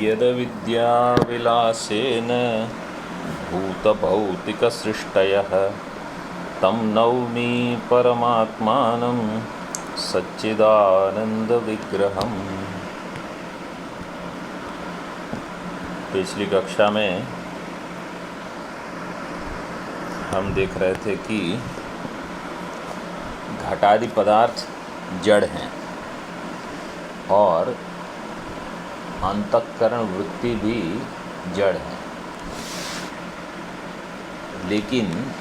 यद्विद्याविलासेन भूतभौतिकसृष्टयः तं नौमि परमात्मानं सच्चिदानंदविग्रहम्। पिछली कक्षा में हम देख रहे थे कि घटादि पदार्थ जड़ हैं और अंतःकरण वृत्ति भी जड़ है, लेकिन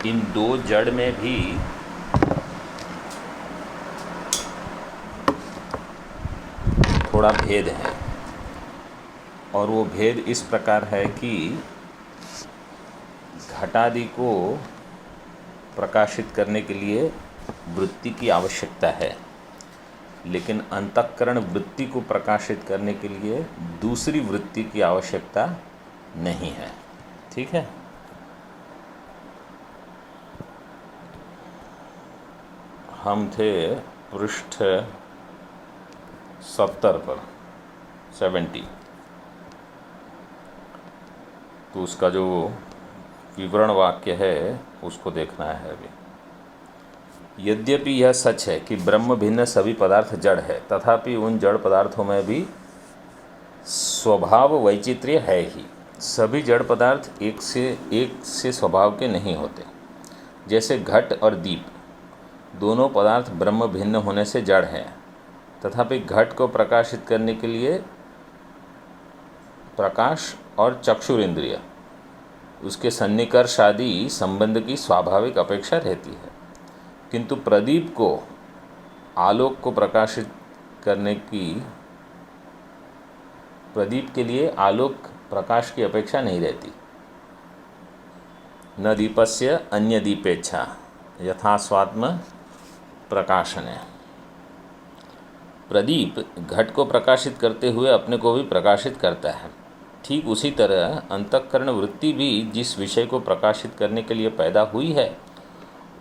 इन दो जड़ में भी थोड़ा भेद है। और वो भेद इस प्रकार है कि घटादि को प्रकाशित करने के लिए वृत्ति की आवश्यकता है, लेकिन अंतःकरण वृत्ति को प्रकाशित करने के लिए दूसरी वृत्ति की आवश्यकता नहीं है। ठीक है। हम थे पृष्ठ 70 पर 70, तो उसका जो विवरण वाक्य है उसको देखना है अभी। यद्यपि यह सच है कि ब्रह्म भिन्न सभी पदार्थ जड़ है, तथापि उन जड़ पदार्थों में भी स्वभाव वैचित्र्य है ही। सभी जड़ पदार्थ एक से स्वभाव के नहीं होते। जैसे घट और दीप दोनों पदार्थ ब्रह्म भिन्न होने से जड़ हैं, तथापि घट को प्रकाशित करने के लिए प्रकाश और चक्षुरेंद्रिय उसके सन्निकर्ष आदि संबंध की स्वाभाविक अपेक्षा रहती है, किंतु प्रदीप को आलोक को प्रकाशित करने की प्रदीप के लिए आलोक प्रकाश की अपेक्षा नहीं रहती। न दीपस्य अन्य दीपेच्छा यथा स्वात्म प्रकाशने। प्रदीप घट को प्रकाशित करते हुए अपने को भी प्रकाशित करता है। ठीक उसी तरह अंतःकरण वृत्ति भी जिस विषय को प्रकाशित करने के लिए पैदा हुई है,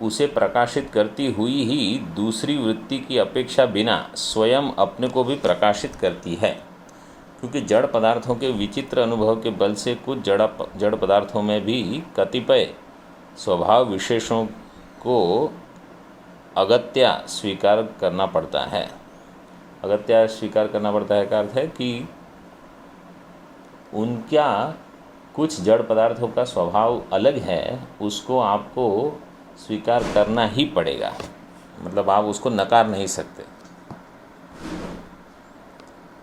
उसे प्रकाशित करती हुई ही दूसरी वृत्ति की अपेक्षा बिना स्वयं अपने को भी प्रकाशित करती है। क्योंकि जड़ पदार्थों के विचित्र अनुभव के बल से कुछ जड़ पदार्थों में भी कतिपय स्वभाव विशेषों को अगत्या स्वीकार करना पड़ता है। अगत्या स्वीकार करना पड़ता है का अर्थ है कि उनका कुछ जड़ पदार्थों का स्वभाव अलग है, उसको आपको स्वीकार करना ही पड़ेगा। मतलब आप उसको नकार नहीं सकते।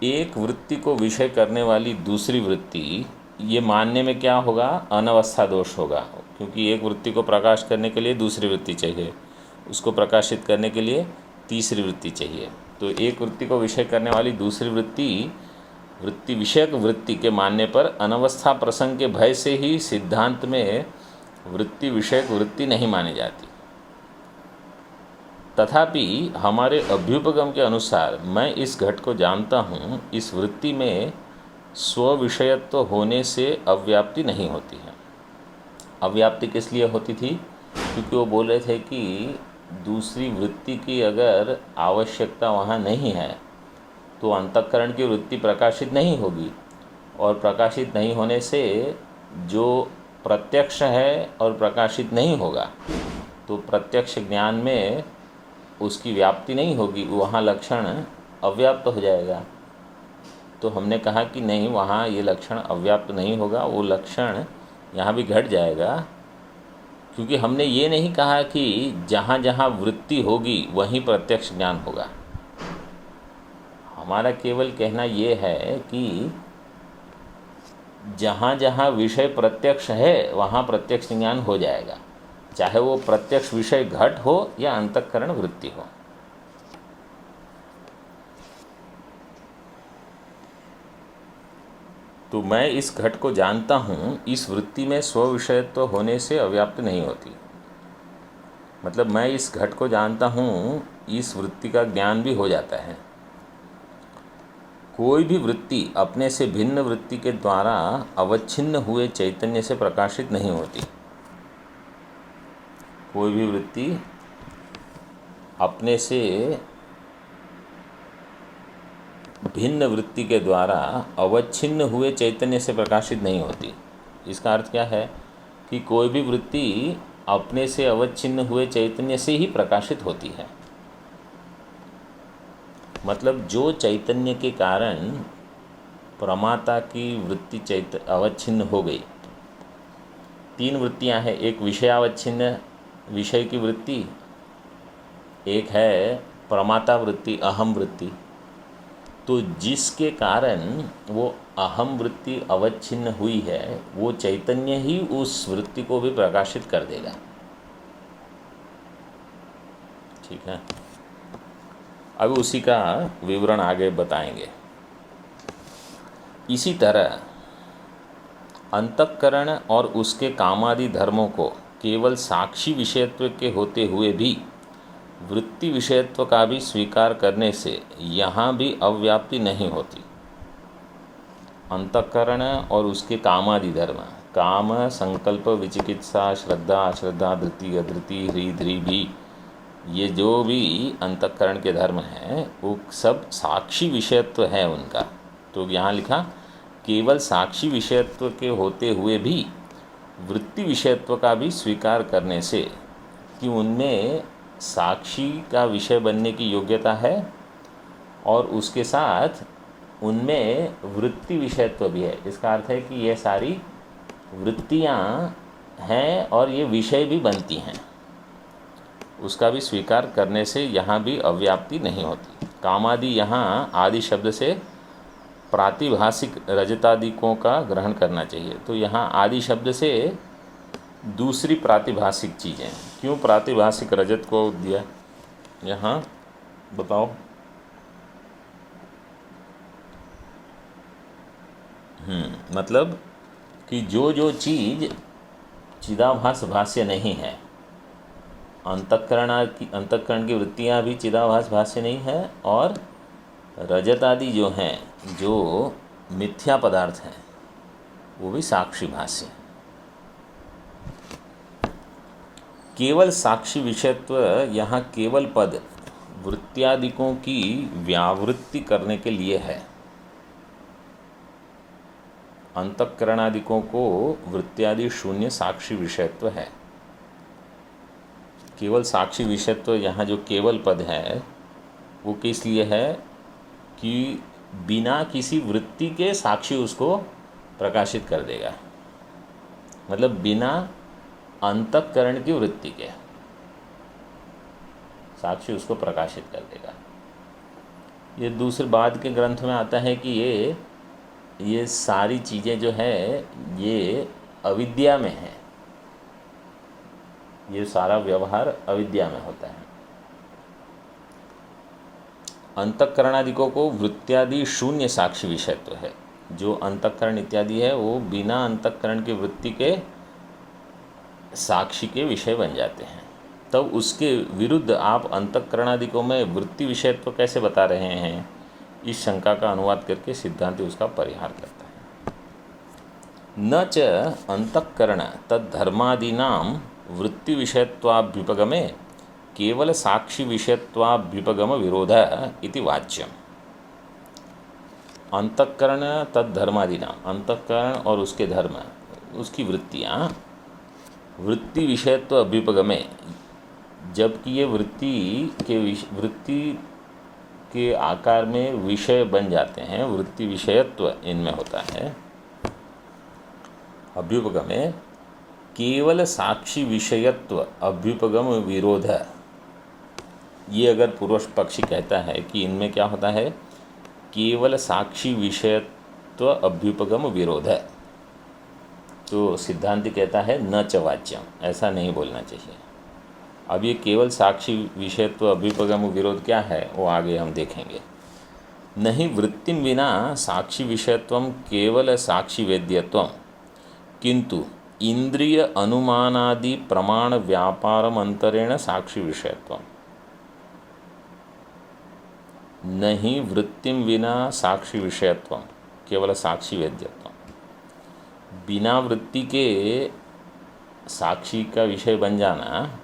एक वृत्ति को विषय करने वाली दूसरी वृत्ति, ये मानने में क्या होगा, अनवस्था दोष होगा। क्योंकि एक वृत्ति को प्रकाश करने के लिए दूसरी वृत्ति चाहिए, उसको प्रकाशित करने के लिए तीसरी वृत्ति चाहिए। तो एक वृत्ति को विषय करने वाली दूसरी वृत्ति विषयक वृत्ति के मानने पर अनवस्था प्रसंग के भय से ही सिद्धांत में वृत्ति विषयक वृत्ति नहीं मानी जाती। तथापि हमारे अभ्युपगम के अनुसार मैं इस घट को जानता हूँ, इस वृत्ति में स्व-विषयत्व होने से अव्याप्ति नहीं होती है। अव्याप्ति किस लिए होती थी? क्योंकि वो बोल रहे थे कि दूसरी वृत्ति की अगर आवश्यकता वहाँ नहीं है तो अंतःकरण की वृत्ति प्रकाशित नहीं होगी, और प्रकाशित नहीं होने से जो प्रत्यक्ष है और प्रकाशित नहीं होगा, तो प्रत्यक्ष ज्ञान में उसकी व्याप्ति नहीं होगी, वहाँ लक्षण अव्याप्त हो जाएगा। तो हमने कहा कि नहीं, वहाँ ये लक्षण अव्याप्त नहीं होगा, वो लक्षण यहाँ भी घट जाएगा। क्योंकि हमने ये नहीं कहा कि जहाँ जहाँ वृत्ति होगी वहीं प्रत्यक्ष ज्ञान होगा। हमारा केवल कहना ये है कि जहाँ जहाँ विषय प्रत्यक्ष है वहाँ प्रत्यक्ष ज्ञान हो जाएगा, चाहे वो प्रत्यक्ष विषय घट हो या अंतःकरण वृत्ति हो। तो मैं इस घट को जानता हूँ, इस वृत्ति में स्व विषयत्व होने से अव्याप्त नहीं होती। मतलब मैं इस घट को जानता हूँ, इस वृत्ति का ज्ञान भी हो जाता है। कोई भी वृत्ति अपने से भिन्न वृत्ति के द्वारा अवच्छिन्न हुए चैतन्य से प्रकाशित नहीं होती। कोई भी वृत्ति अपने से भिन्न वृत्ति के द्वारा अवच्छिन्न हुए चैतन्य से प्रकाशित नहीं होती। इसका अर्थ क्या है कि कोई भी वृत्ति अपने से अवच्छिन्न हुए चैतन्य से ही प्रकाशित होती है। मतलब जो चैतन्य के कारण प्रमाता की वृत्ति अवच्छिन्न हो गई। तीन वृत्तियां हैं, एक विषयावच्छिन्न विषय की वृत्ति, एक है प्रमाता वृत्ति अहम वृत्ति। तो जिसके कारण वो अहम वृत्ति अवच्छिन्न हुई है वो चैतन्य ही उस वृत्ति को भी प्रकाशित कर देगा। ठीक है, अब उसी का विवरण आगे बताएंगे। इसी तरह अंतःकरण और उसके कामादि धर्मों को केवल साक्षी विषयत्व के होते हुए भी वृत्ति विषयत्व का भी स्वीकार करने से यहाँ भी अव्याप्ति नहीं होती। अंतःकरण और उसके कामादि धर्म, काम, संकल्प, विचिकित्सा, श्रद्धा, अश्रद्धा, धृति, अधृति, ह्री, ध्री भी, ये जो भी अंतःकरण के धर्म हैं वो सब साक्षी विषयत्व है उनका। तो यहाँ लिखा केवल साक्षी विषयत्व के होते हुए भी वृत्ति विषयत्व का भी स्वीकार करने से कि उनमें साक्षी का विषय बनने की योग्यता है और उसके साथ उनमें वृत्ति विषयत्व भी है। इसका अर्थ है कि ये सारी वृत्तियाँ हैं और ये विषय भी बनती हैं, उसका भी स्वीकार करने से यहाँ भी अव्याप्ति नहीं होती। कामादि यहाँ आदि शब्द से प्रातिभाषिक रजतादिकों का ग्रहण करना चाहिए। तो यहाँ आदि शब्द से दूसरी प्रातिभाषिक चीज़ें, क्यों प्रातिभाषिक रजत को दिया यहाँ बताओ? मतलब कि जो चीज़ चिदाभास भाष्य नहीं है, अंतःकरण की वृत्तियाँ भी चिदाभास भाष्य नहीं है और रजत आदि जो हैं, जो मिथ्या पदार्थ हैं, वो भी साक्षी भाष्य। केवल साक्षी विषयत्व यहाँ केवल पद वृत्त्यादिकों की व्यावृत्ति करने के लिए है। अंतःकरणादिकों को वृत्त्यादि शून्य साक्षी विषयत्व है। केवल साक्षी विषयत्व यहाँ जो केवल पद है वो किस लिए है कि बिना किसी वृत्ति के साक्षी उसको प्रकाशित कर देगा। मतलब बिना अंतःकरण की वृत्ति के साक्षी उसको प्रकाशित कर देगा। ये दूसरे बाद के ग्रंथ में आता है कि ये सारी चीज़ें जो है ये अविद्या में है, ये सारा व्यवहार अविद्या में होता है। अंतःकरणादिकों को वृत्त्यादि शून्य साक्षी विषयत्व है। जो अंतःकरण इत्यादि है वो बिना अंतःकरण की वृत्ति के साक्षी के विषय बन जाते हैं। तब उसके विरुद्ध आप अंतःकरणादिकों में वृत्ति विषयत्व कैसे बता रहे हैं? इस शंका का अनुवाद करके सिद्धांति उसका परिहार करता है। न च अंतःकरण तद्धर्मादीनां वृत्ति विषयत्वाभ्युपगमे केवल साक्षी विषयत्वाभ्युपगम विरोध इति वाच्यम। अंतःकरण तद्धर्मादीनां, अंतःकरण और उसके धर्म, उसकी वृत्तियाँ वृत्ति विषयत्व अभ्युपगमे, जबकि ये वृत्ति के आकार में विषय बन जाते हैं, वृत्ति विषयत्व इनमें होता है। अभ्युपगमे केवल साक्षी विषयत्व अभ्युपगम विरोध, ये अगर पूर्व पक्षी कहता है कि इनमें क्या होता है, केवल साक्षी विषयत्व अभ्युपगम विरोध है, तो सिद्धांति कहता है न च वाच्यम, ऐसा नहीं बोलना चाहिए। अब ये केवल साक्षी विषयत्व अभ्युपगम विरोध क्या है वो आगे हम देखेंगे। नहीं वृत्तिम विना साक्षी विषयत्वम केवल साक्षी वेद्यत्वम किंतु इंद्रिय अनुमानादि प्रमाण व्यापारम अंतरेण साक्षी विषयत्वम। नहीं वृत्तिम विना साक्षी विषयत्वम केवल साक्षी वेद्यत्वम, बिना वृत्ति के साक्षी का विषय बन जाना,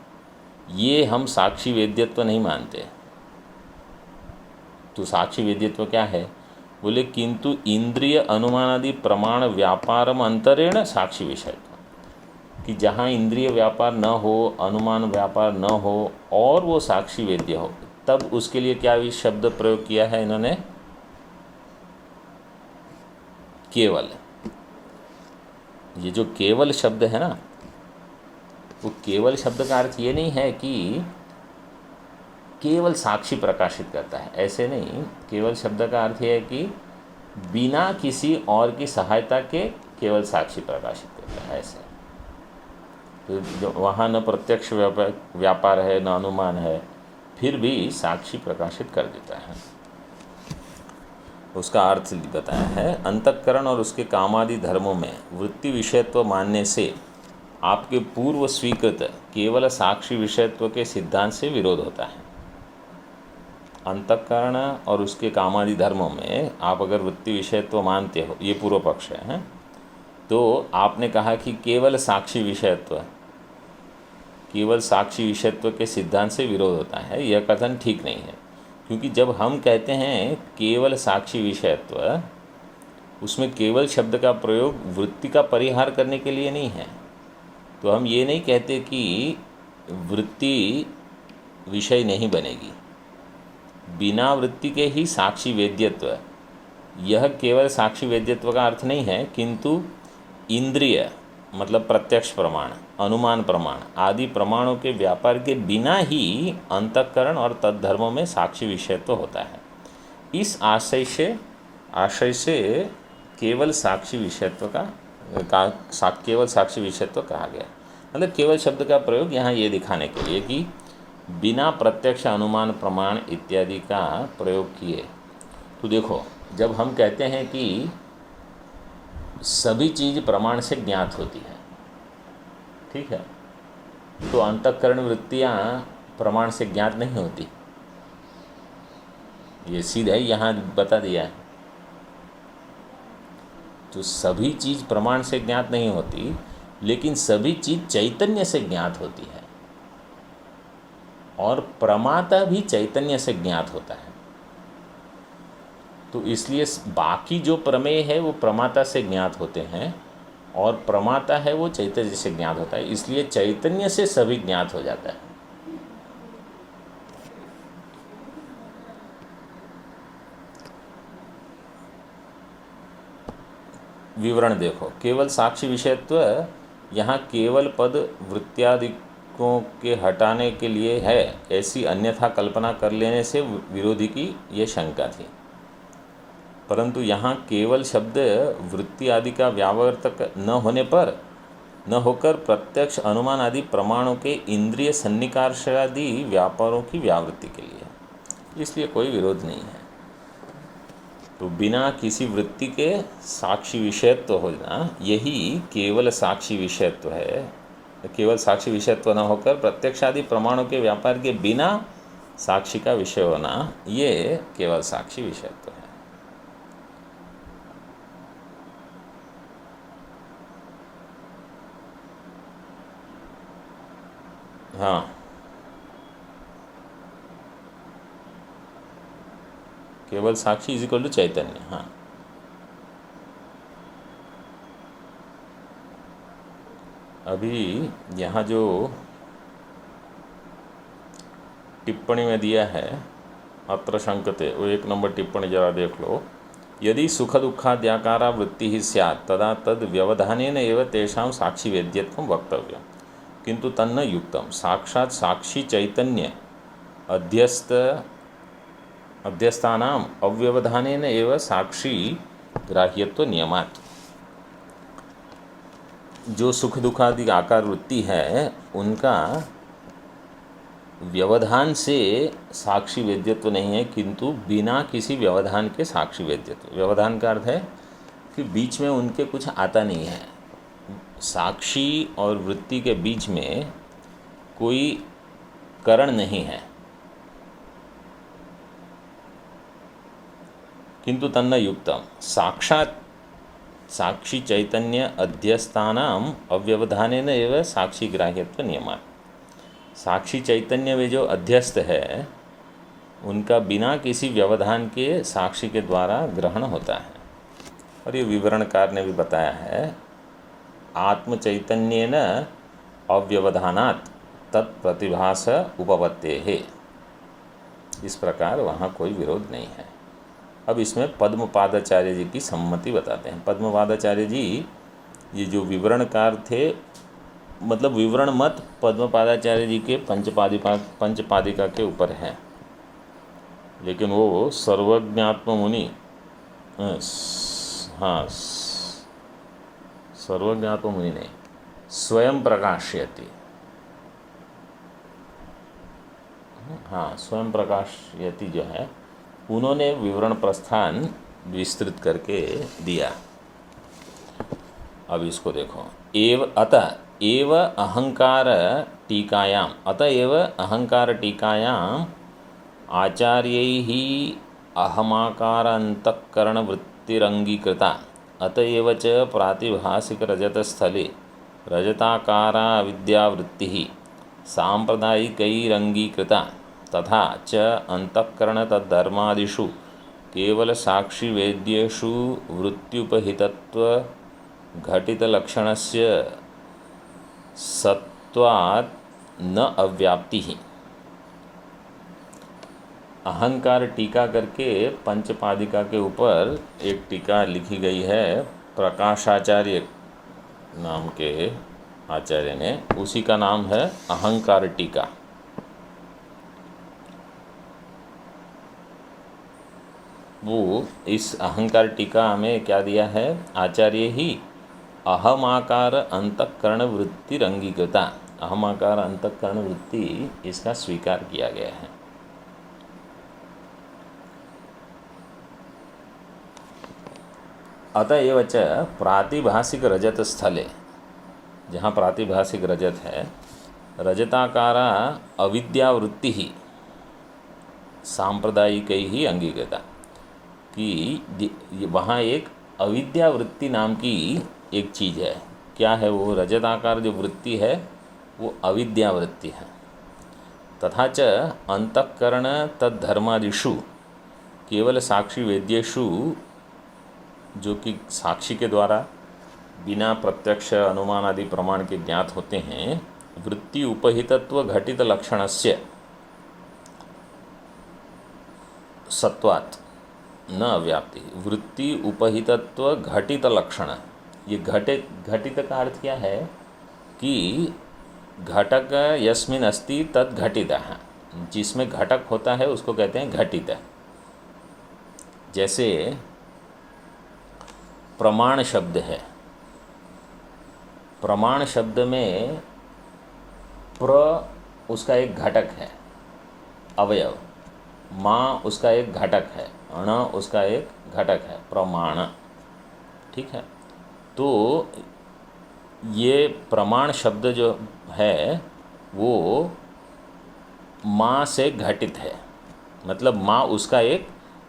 ये हम साक्षी वेद्यत्व नहीं मानते। तो साक्षी वेद्यत्व क्या है बोले किंतु इंद्रिय अनुमानादि प्रमाण व्यापारम अंतरेण साक्षी विषय, कि जहाँ इंद्रिय व्यापार न हो, अनुमान व्यापार न हो और वो साक्षी वेद्य हो, तब उसके लिए क्या इस शब्द प्रयोग किया है इन्होंने? केवल। ये जो केवल शब्द है ना, वो केवल शब्द का अर्थ ये नहीं है कि केवल साक्षी प्रकाशित करता है, ऐसे नहीं। केवल शब्द का अर्थ ये है कि बिना किसी और की सहायता के केवल साक्षी प्रकाशित करता है, ऐसे। तो जो वहाँ न प्रत्यक्ष व्यापार है, न अनुमान है, फिर भी साक्षी प्रकाशित कर देता है। उसका अर्थ बताया है, अंतःकरण और उसके कामादि धर्मों में वृत्ति विषयत्व मानने से आपके पूर्व स्वीकृत केवल साक्षी विषयत्व के सिद्धांत से विरोध होता है। अंतःकरण और उसके कामादि धर्मों में आप अगर वृत्ति विषयत्व मानते हो, ये पूर्व पक्ष है, तो आपने कहा कि केवल साक्षी विषयत्व के सिद्धांत से विरोध होता है। यह कथन ठीक नहीं है, क्योंकि जब हम कहते हैं केवल साक्षी विषयत्व, उसमें केवल शब्द का प्रयोग वृत्ति का परिहार करने के लिए नहीं है। तो हम ये नहीं कहते कि वृत्ति विषय नहीं बनेगी, बिना वृत्ति के ही साक्षी वेद्यत्व, यह केवल साक्षी वेद्यत्व का अर्थ नहीं है, किंतु इंद्रिय मतलब प्रत्यक्ष प्रमाण, अनुमान प्रमाण आदि प्रमाणों के व्यापार के बिना ही अंतःकरण और तद्धर्मों में साक्षी विषयत्व होता है। इस आशय से केवल साक्षी विषयत्व केवल साक्षी विषयत्व कहा गया। मतलब केवल शब्द का प्रयोग यहाँ ये दिखाने के लिए कि बिना प्रत्यक्ष अनुमान प्रमाण इत्यादि का प्रयोग किए। तो देखो, जब हम कहते हैं कि सभी चीज़ प्रमाण से ज्ञात होती है, ठीक है, तो अंतःकरण वृत्तियाँ प्रमाण से ज्ञात नहीं होती, ये सीधा ही यहाँ बता दिया है। तो सभी चीज़ प्रमाण से ज्ञात नहीं होती, लेकिन सभी चीज़ चैतन्य से ज्ञात होती है, और प्रमाता भी चैतन्य से ज्ञात होता है। तो इसलिए बाकी जो प्रमेय है वो प्रमाता से ज्ञात होते हैं, और प्रमाता है वो चैतन्य से ज्ञात होता है, इसलिए चैतन्य से सभी ज्ञात हो जाता है। विवरण देखो, केवल साक्षी विषयत्व यहाँ केवल पद वृत्त्यादिकों के हटाने के लिए है, ऐसी अन्यथा कल्पना कर लेने से विरोधी की ये शंका थी। परंतु यहाँ केवल शब्द वृत्ति आदि का व्यावर्तक न होकर प्रत्यक्ष अनुमान आदि प्रमाणों के इंद्रिय सन्निकर्षादि व्यापारों की व्यावृत्ति के लिए, इसलिए कोई विरोध नहीं है। तो बिना किसी वृत्ति के साक्षी विषयत्व होना, यही केवल साक्षी विषयत्व है। केवल साक्षी विषयत्व न होकर प्रत्यक्ष आदि प्रमाणों के व्यापार के बिना साक्षी का विषय होना, ये केवल साक्षी विषयत्व है। हाँ, केवल साक्षी इज इक्वल टू चैतन्य। हाँ, अभी यहाँ जो टिप्पणी में दिया है अत्र शंकते, वो 1 नंबर टिप्पणी जरा देख लो। यदि सुख दुःखाद्याकारा वृत्ति ही स्यात् तदा तद व्यवधानेन एव तेषां साक्षी वेद्यत्वं वक्तव्यं, किंतु तन्न युक्तम। साक्षात् साक्षी चैतन्य अध्यस्तानाम अव्यवधानेन एव साक्षी ग्राह्यत्व नियमात्। जो सुख दुखादि आकार वृत्ति है, उनका व्यवधान से साक्षी वेद्यत्व नहीं है, किंतु बिना किसी व्यवधान के साक्षी वेद्यत्व। व्यवधान का अर्थ है कि बीच में उनके कुछ आता नहीं है। साक्षी और वृत्ति के बीच में कोई करण नहीं है। किंतु तन्न युक्तम, साक्षात साक्षी चैतन्य अध्यस्थानाम अव्यवधानेन एव साक्षी ग्राह्यत्व नियमात्। साक्षी चैतन्य में जो अध्यस्त है, उनका बिना किसी व्यवधान के साक्षी के द्वारा ग्रहण होता है। और ये विवरणकार ने भी बताया है, आत्मचैतन्येन अव्यवधानात् तत्प्रतिभास उपपत्तेः। इस प्रकार वहाँ कोई विरोध नहीं है। अब इसमें पद्मपादाचार्य जी की सम्मति बताते हैं। पद्मपादाचार्य जी ये जो विवरणकार थे, मतलब विवरण मत पद्मपादाचार्य जी के पंचपादिका के ऊपर है, लेकिन वो सर्वज्ञात्म मुनि, हाँ सर्वज्ञात्म मुनि नहीं, स्वयं प्रकाशयति, हाँ स्वयं प्रकाशयति जो है, उन्होंने विवरण प्रस्थान विस्तृत करके दिया। अब इसको देखो, अतः एव अहंकार टीकायाम, अतएव अहंकार टीकायाम आचार्यैः अहमाकार अंतःकरण वृत्तिरंगीकृता, अतएव च प्रातिभासिक रजतस्थले रजताकारा विद्यावृत्तिः सांप्रदायिकैरंगीकृता, तथा च अंतःकरण तद्धर्मादिषु केवल साक्षी वेद्येषु वृत्त्युपहितत्व घटितलक्षणस्य सत्वात् न अव्याप्तिः। अहंकार टीका करके पंचपादिका के ऊपर एक टीका लिखी गई है प्रकाशाचार्य नाम के आचार्य ने, उसी का नाम है अहंकार टीका। वो इस अहंकार टीका में क्या दिया है, आचार्य ही अहमाकार अंतःकरण वृत्ति अंगीकृता, अहमाकार अंतःकरण वृत्ति इसका स्वीकार किया गया है। अतएव च प्रातिभासिक रजत स्थले, जहाँ प्रातिभासिक रजत है, रजताकारा अविद्यावृत्ति ही सांप्रदायिक ही अंगीकृता, कि वहाँ एक अविद्यावृत्ति नाम की एक चीज़ है। क्या है वो? रजताकार जो वृत्ति है वो अविद्यावृत्ति है। तथा च अंतःकरण तद्धर्मादिषु केवल साक्षी वेद्येषु, जो कि साक्षी के द्वारा बिना प्रत्यक्ष अनुमान आदि प्रमाण के ज्ञात होते हैं, वृत्ति उपहितत्व घटित लक्षणस्य सत्वात् न अव्याप्ति। वृत्ति उपहितत्व घटित लक्षण, ये घटित का अर्थ क्या है कि घटक यस्मिन अस्ति तद घटित है, जिसमें घटक होता है उसको कहते हैं घटित। जैसे प्रमाण शब्द है, प्रमाण शब्द में प्र उसका एक घटक है अवयव, माँ उसका एक घटक है, अण उसका एक घटक है, प्रमाण। ठीक है, तो ये प्रमाण शब्द जो है वो माँ से घटित है, मतलब माँ उसका एक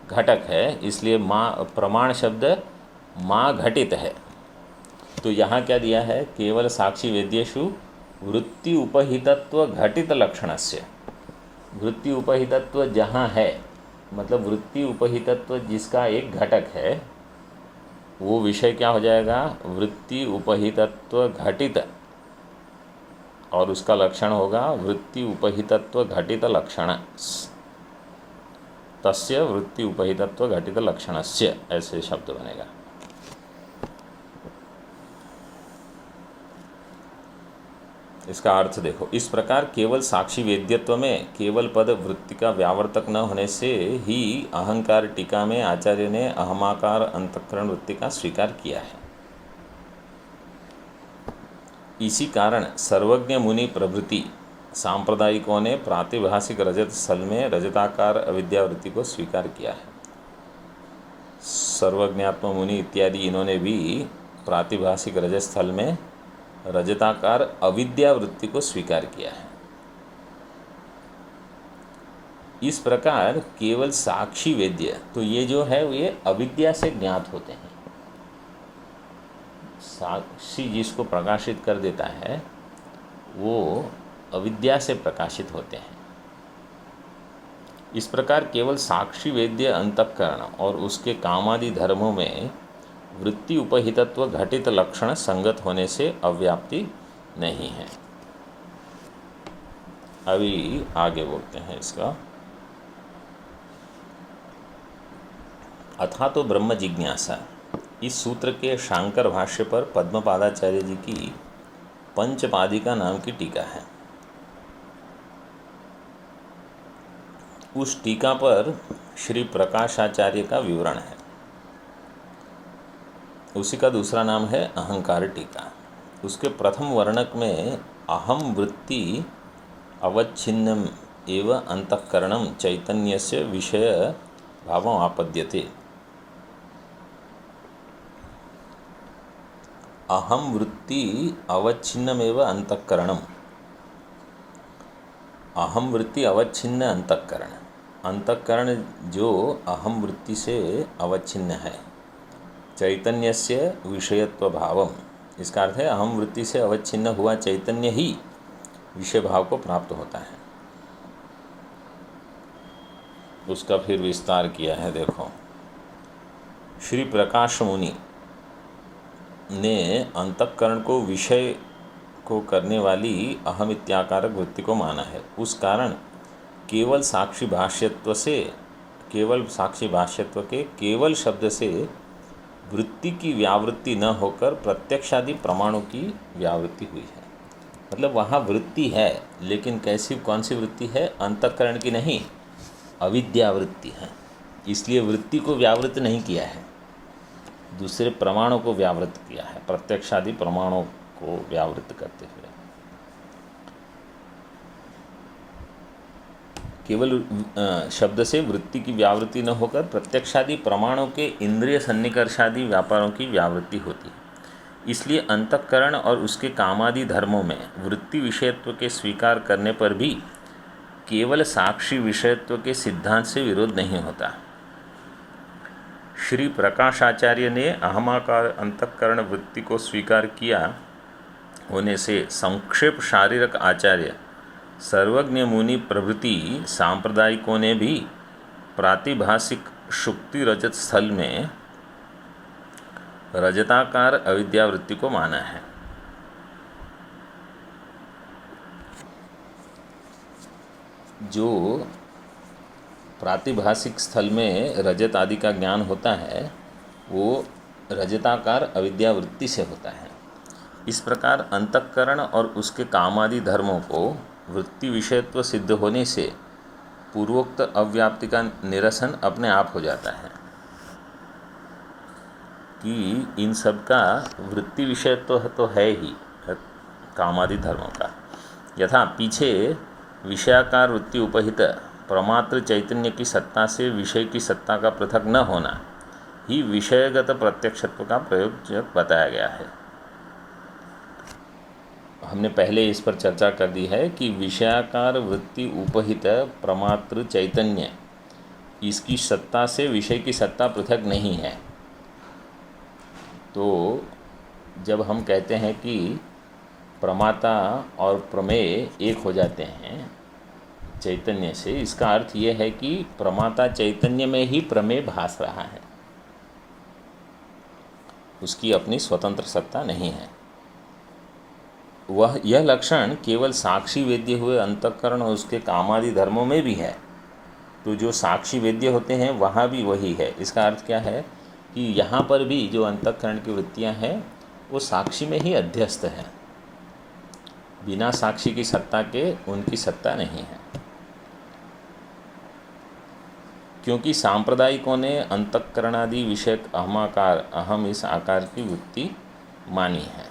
घटक है, इसलिए माँ प्रमाण शब्द माँ घटित है। तो यहाँ क्या दिया है, केवल साक्षी वेद्येषु वृत्ति उपहितत्व घटित लक्षणस्य। वृत्ति उपहितत्व जहाँ है, मतलब वृत्ति उपहितत्व जिसका एक घटक है, वो विषय क्या हो जाएगा, वृत्ति उपहितत्व घटित, और उसका लक्षण होगा वृत्ति उपहितत्व घटित लक्षण, तस्य वृत्ति उपहितत्व घटित लक्षणस्य, ऐसे शब्द बनेगा। इसका अर्थ देखो, इस प्रकार केवल साक्षी वेद्यत्व में केवल पद वृत्ति का व्यावर्तक न होने से ही अहंकार टीका में आचार्य ने अहमाकार अंतःकरण वृत्ति का स्वीकार किया है। इसी कारण सर्वज्ञ मुनि प्रभृति सांप्रदायिकों ने प्रातिभासिक रजत स्थल में रजताकार अविद्यावृत्ति को स्वीकार किया है। सर्वज्ञात्म मुनि इत्यादि इन्होंने भी प्रातिभासिक रजत स्थल में रजताकार अविद्यावृत्ति को स्वीकार किया है। इस प्रकार केवल साक्षी वेद्य, तो ये जो है ये अविद्या से ज्ञात होते हैं। साक्षी जिसको प्रकाशित कर देता है वो अविद्या से प्रकाशित होते हैं। इस प्रकार केवल साक्षी वेद्य अंतःकरण और उसके कामादि धर्मों में वृत्ति उपहितत्व घटित लक्षण संगत होने से अव्याप्ति नहीं है। अभी आगे बोलते हैं इसका। अथा तो ब्रह्म जिज्ञासा, इस सूत्र के शांकर भाष्य पर पद्मपादाचार्य जी की पंचपादिका नाम की टीका है। उस टीका पर श्री प्रकाशाचार्य का विवरण है। उसी का दूसरा नाम है अहंकार टीका। उसके प्रथम वर्णक में अहम वृत्ति अवच्छिन्नम एव अंतःकरणम चैतन्यस्य विषय भावम आपद्यते। अहम वृत्ति अवच्छिन्नमेव अंतःकरणम, अहम वृत्ति अवच्छिन्न अंतःकरण, अंतःकरण जो अहम वृत्ति से अवच्छिन्न है, चैतन्यस्य विषयत्व भावम, इसका अर्थ है अहम वृत्ति से अवच्छिन्न हुआ चैतन्य ही विषय भाव को प्राप्त होता है। उसका फिर विस्तार किया है। देखो, श्री प्रकाश मुनि ने अंतःकरण को विषय को करने वाली अहम इत्याकारक वृत्ति को माना है। उस कारण केवल साक्षी भाष्यत्व के केवल शब्द से वृत्ति की व्यावृत्ति न होकर प्रत्यक्षादि प्रमाणों की व्यावृत्ति हुई है। मतलब वहाँ वृत्ति है, लेकिन कौन सी वृत्ति है? अंतःकरण की नहीं, अविद्यावृत्ति है। इसलिए वृत्ति को व्यावृत्त नहीं किया है, दूसरे प्रमाणों को व्यावृत्त किया है, प्रत्यक्षादि प्रमाणों को व्यावृत्त करते हुए। केवल शब्द से वृत्ति की व्यावृत्ति न होकर प्रत्यक्षादि प्रमाणों के इंद्रिय सन्निकर्षादि व्यापारों की व्यावृत्ति होती है। इसलिए अंतःकरण और उसके कामादि धर्मों में वृत्ति विषयत्व के स्वीकार करने पर भी केवल साक्षी विषयत्व के सिद्धांत से विरोध नहीं होता। श्री प्रकाशाचार्य ने अहमाकार अंतःकरण वृत्ति को स्वीकार किया होने से संक्षेप शारीरक आचार्य, सर्वज्ञ मुनि प्रभृति सांप्रदायिकों ने भी प्रातिभासिक शुक्ति रजत स्थल में रजताकार अविद्यावृत्ति को माना है। जो प्रातिभासिक स्थल में रजत आदि का ज्ञान होता है वो रजताकार अविद्यावृत्ति से होता है। इस प्रकार अंतःकरण और उसके कामादि धर्मों को वृत्ति विषयत्व सिद्ध होने से पूर्वोक्त अव्याप्ति का निरसन अपने आप हो जाता है कि इन सब का वृत्ति विषयत्व तो है ही कामादि धर्मों का। यथा पीछे विषयाकार वृत्ति उपहित प्रमात्र चैतन्य की सत्ता से विषय की सत्ता का पृथक न होना ही विषयगत प्रत्यक्षत्व का प्रयोजक बताया गया है। हमने पहले इस पर चर्चा कर दी है कि विषयाकार वृत्ति उपहित प्रमात्र चैतन्य, इसकी सत्ता से विषय की सत्ता पृथक नहीं है। तो जब हम कहते हैं कि प्रमाता और प्रमेय एक हो जाते हैं चैतन्य से, इसका अर्थ ये है कि प्रमाता चैतन्य में ही प्रमेय भास रहा है, उसकी अपनी स्वतंत्र सत्ता नहीं है। यह लक्षण केवल साक्षी वेद्य हुए अंतःकरण और उसके कामादि धर्मों में भी है। तो जो साक्षी वेद्य होते हैं वहाँ भी वही है। इसका अर्थ क्या है कि यहाँ पर भी जो अंतःकरण की वृत्तियाँ हैं वो साक्षी में ही अध्यस्त हैं, बिना साक्षी की सत्ता के उनकी सत्ता नहीं है। क्योंकि सांप्रदायिकों ने अंतःकरणादि विषयक अहमाकार, अहम इस आकार की वृत्ति मानी है।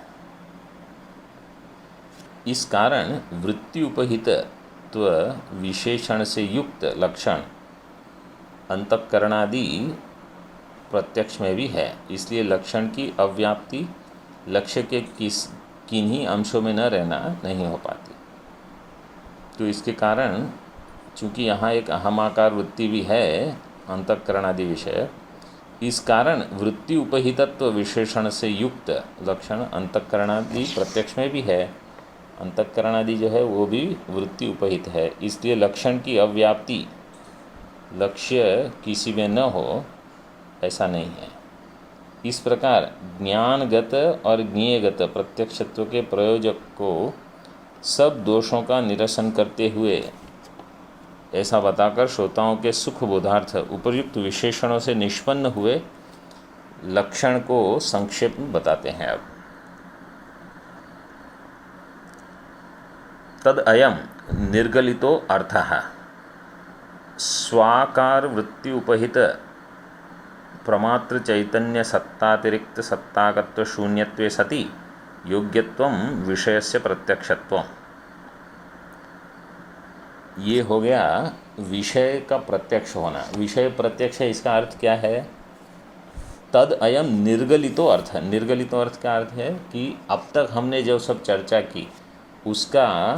इस कारण वृत्ति उपहितत्व विशेषण से युक्त लक्षण अंतःकरणादि प्रत्यक्ष में भी है। इसलिए लक्षण की अव्याप्ति लक्ष्य के किन्हीं अंशों में न रहना नहीं हो पाती। तो इसके कारण चूँकि यहाँ एक अहमाकार वृत्ति भी है अंतःकरणादि विषय, इस कारण वृत्ति उपहितत्व विशेषण से युक्त लक्षण अंतःकरणादि प्रत्यक्ष में भी है। अंतःकरणादि जो है वो भी वृत्ति उपहित है। इसलिए लक्षण की अव्याप्ति लक्ष्य किसी में न हो, ऐसा नहीं है। इस प्रकार ज्ञानगत और ज्ञेयगत प्रत्यक्षत्व के प्रयोजक को सब दोषों का निरसन करते हुए ऐसा बताकर श्रोताओं के सुख बोधार्थ उपर्युक्त विशेषणों से निष्पन्न हुए लक्षण को संक्षेप में बताते हैं। अब तद अयम निर्गलितो अर्थः स्वाकार वृत्ति उपहित प्रमात्र चैतन्य सत्तातिरिक्त सत्ताकत्व शून्यत्वे सति योग्यत्वम विषयस्य प्रत्यक्षत्वम। ये हो गया विषय का प्रत्यक्ष होना। विषय प्रत्यक्ष है, इसका अर्थ क्या है? तद अयम निर्गलितो अर्थ। निर्गलितो अर्थ का अर्थ है कि अब तक हमने जो सब चर्चा की उसका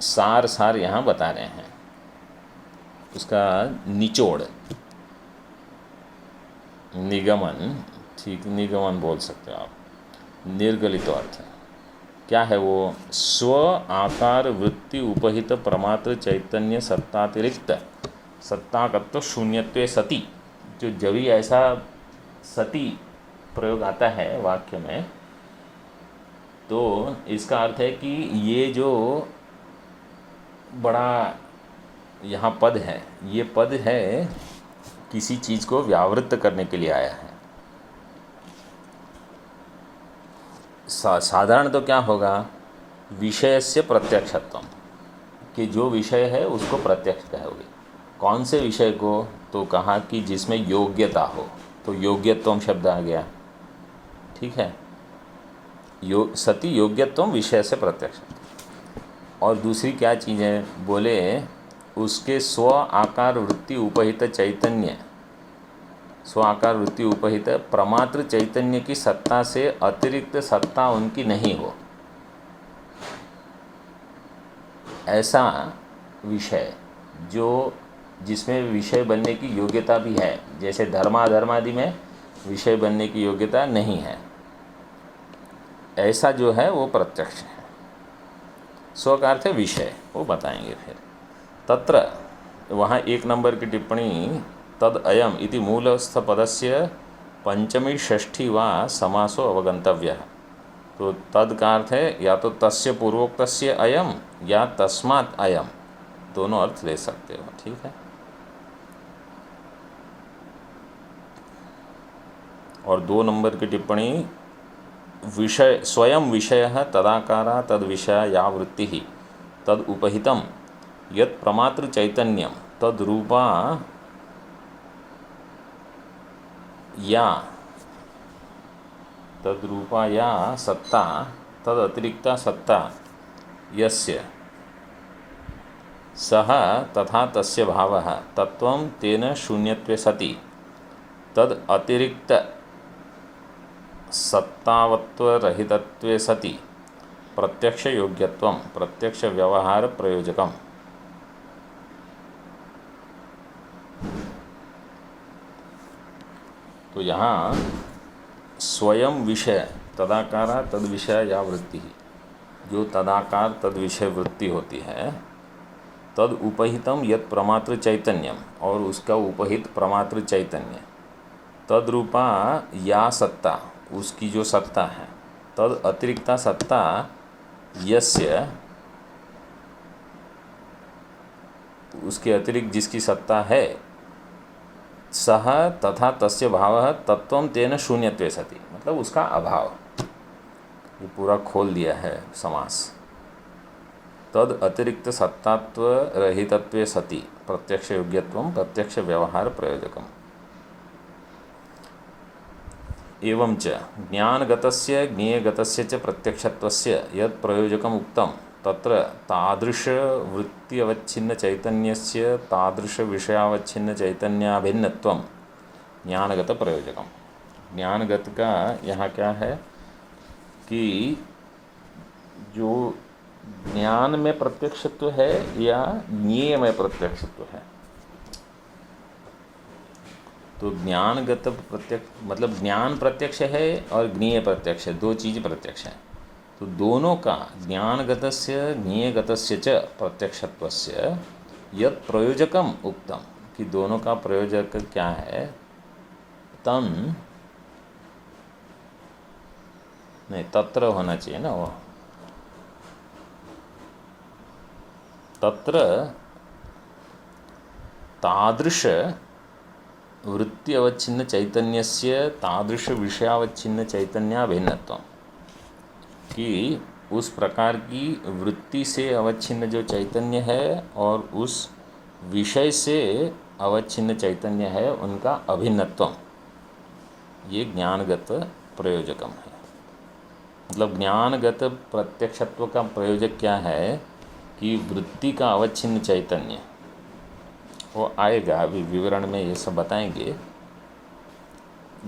सार यहाँ बता रहे हैं, उसका निचोड़, निगमन, ठीक, निगमन बोल सकते हो आप। निर्गलितो अर्थ क्या है? वो स्व आकार वृत्ति उपहित प्रमात्र चैतन्य सत्तातिरिक्त सत्ताकत्व शून्यत्वे सति। जो जब भी ऐसा सति प्रयोग आता है वाक्य में, तो इसका अर्थ है कि ये जो बड़ा यहाँ पद है, ये पद है किसी चीज़ को व्यावृत्त करने के लिए आया है। साधारण तो क्या होगा? विषय से प्रत्यक्षत्व, कि जो विषय है उसको प्रत्यक्ष कहोगे। कौन से विषय को? तो कहा कि जिसमें योग्यता हो, तो योग्यत्वम शब्द आ गया, ठीक है। सति योग्यत्वम विषय से प्रत्यक्ष। और दूसरी क्या चीज़ है? बोले उसके स्व आकार वृत्ति उपहित चैतन्य, स्व आकार वृत्ति उपहित प्रमात्र चैतन्य की सत्ता से अतिरिक्त सत्ता उनकी नहीं हो, ऐसा विषय जो जिसमें विषय बनने की योग्यता भी है। जैसे धर्माधर्मादि में विषय बनने की योग्यता नहीं है, ऐसा जो है वो प्रत्यक्ष है। स्व का अर्थ है विषय, वो बताएंगे फिर। तत्र वहाँ 1 नंबर की टिप्पणी, तद अयम इति मूलस्थ पदस्य पंचमी षष्ठी वा समासो अवगंतव्यः। तो तद का अर्थ है या तो तस्य पूर्वोक्तस्य अयम या तस्मात् अयम, दोनों अर्थ ले सकते हो, ठीक है। और 2 नंबर की टिप्पणी, विषय स्वयं विषयः तदाकारा तद विषय या वृत्ति ही तद उपहितम यत् प्रमात्र चैतन्यम तद रूपा या सत्ता तद अतिरिक्ता सत्ता यस्य सह तथा तस्य भावः तत्वं तेन शून्यत्वे सति तद अतिरिक्त सत्तावत्वरहितत्वे सति प्रत्यक्ष योग्यत्वं प्रत्यक्ष व्यवहार प्रयोजकम। तो यहाँ स्वयं विषय तदाकारा तद विषय या वृत्ति, जो तदाकार तद विषय वृत्ति होती है, तद उपहितम यत् प्रमात्र चैतन्यम, और उसका उपहित प्रमात्र चैतन्य, तद रूपा या सत्ता, उसकी जो सत्ता है, तद अतिरिक्ता सत्ता यस्य, उसके अतिरिक्त जिसकी सत्ता है, सह तथा तस्य भावः तत्वं तेन शून्यत्वे सति, मतलब उसका अभाव। ये पूरा खोल दिया है समास। तद अतिरिक्त सत्तात्व रहितत्वे सति प्रत्यक्ष योग्यत्वं प्रत्यक्ष व्यवहार प्रयोजकम। एवं च ज्ञानगतस्य ज्ञेयगतस्य च प्रत्यक्षत्वस्य यत् प्रयोजकम् उक्तं तत्र तादृश वृत्ति अवच्छिन्न चैतन्यस्य तादृश विषयावच्छिन्न चैतन्याभिन्नत्वं ज्ञानगत प्रयोजकम। ज्ञानगत का यहाँ क्या है कि जो ज्ञान में प्रत्यक्षत्व है या ज्ञेय में प्रत्यक्षत्व है। तो ज्ञानगत प्रत्यक्ष मतलब ज्ञान प्रत्यक्ष है और ज्ञेय प्रत्यक्ष है, 2 चीज़ प्रत्यक्ष है। तो दोनों का ज्ञानगतस्य ज्ञेयगतस्य च प्रत्यक्षत्वस्य यत् प्रयोजकम उक्तम, कि दोनों का प्रयोजक क्या है, तन नहीं, तत्र होना चाहिए ना वो, तत्र तादृश वृत्ति अवच्छिन्न चैतन्यस्य तादृश विषयावच्छिन्न चैतन्याभिन्नत्व, कि उस प्रकार की वृत्ति से अवच्छिन्न जो चैतन्य है और उस विषय से अवच्छिन्न चैतन्य है, उनका अभिन्नत्व, ये ज्ञानगत प्रयोजकम है। मतलब ज्ञानगत प्रत्यक्षत्व का प्रयोजक क्या है कि वृत्ति का अवच्छिन्न चैतन्य, वो आएगा अभी विवरण में, ये सब बताएंगे।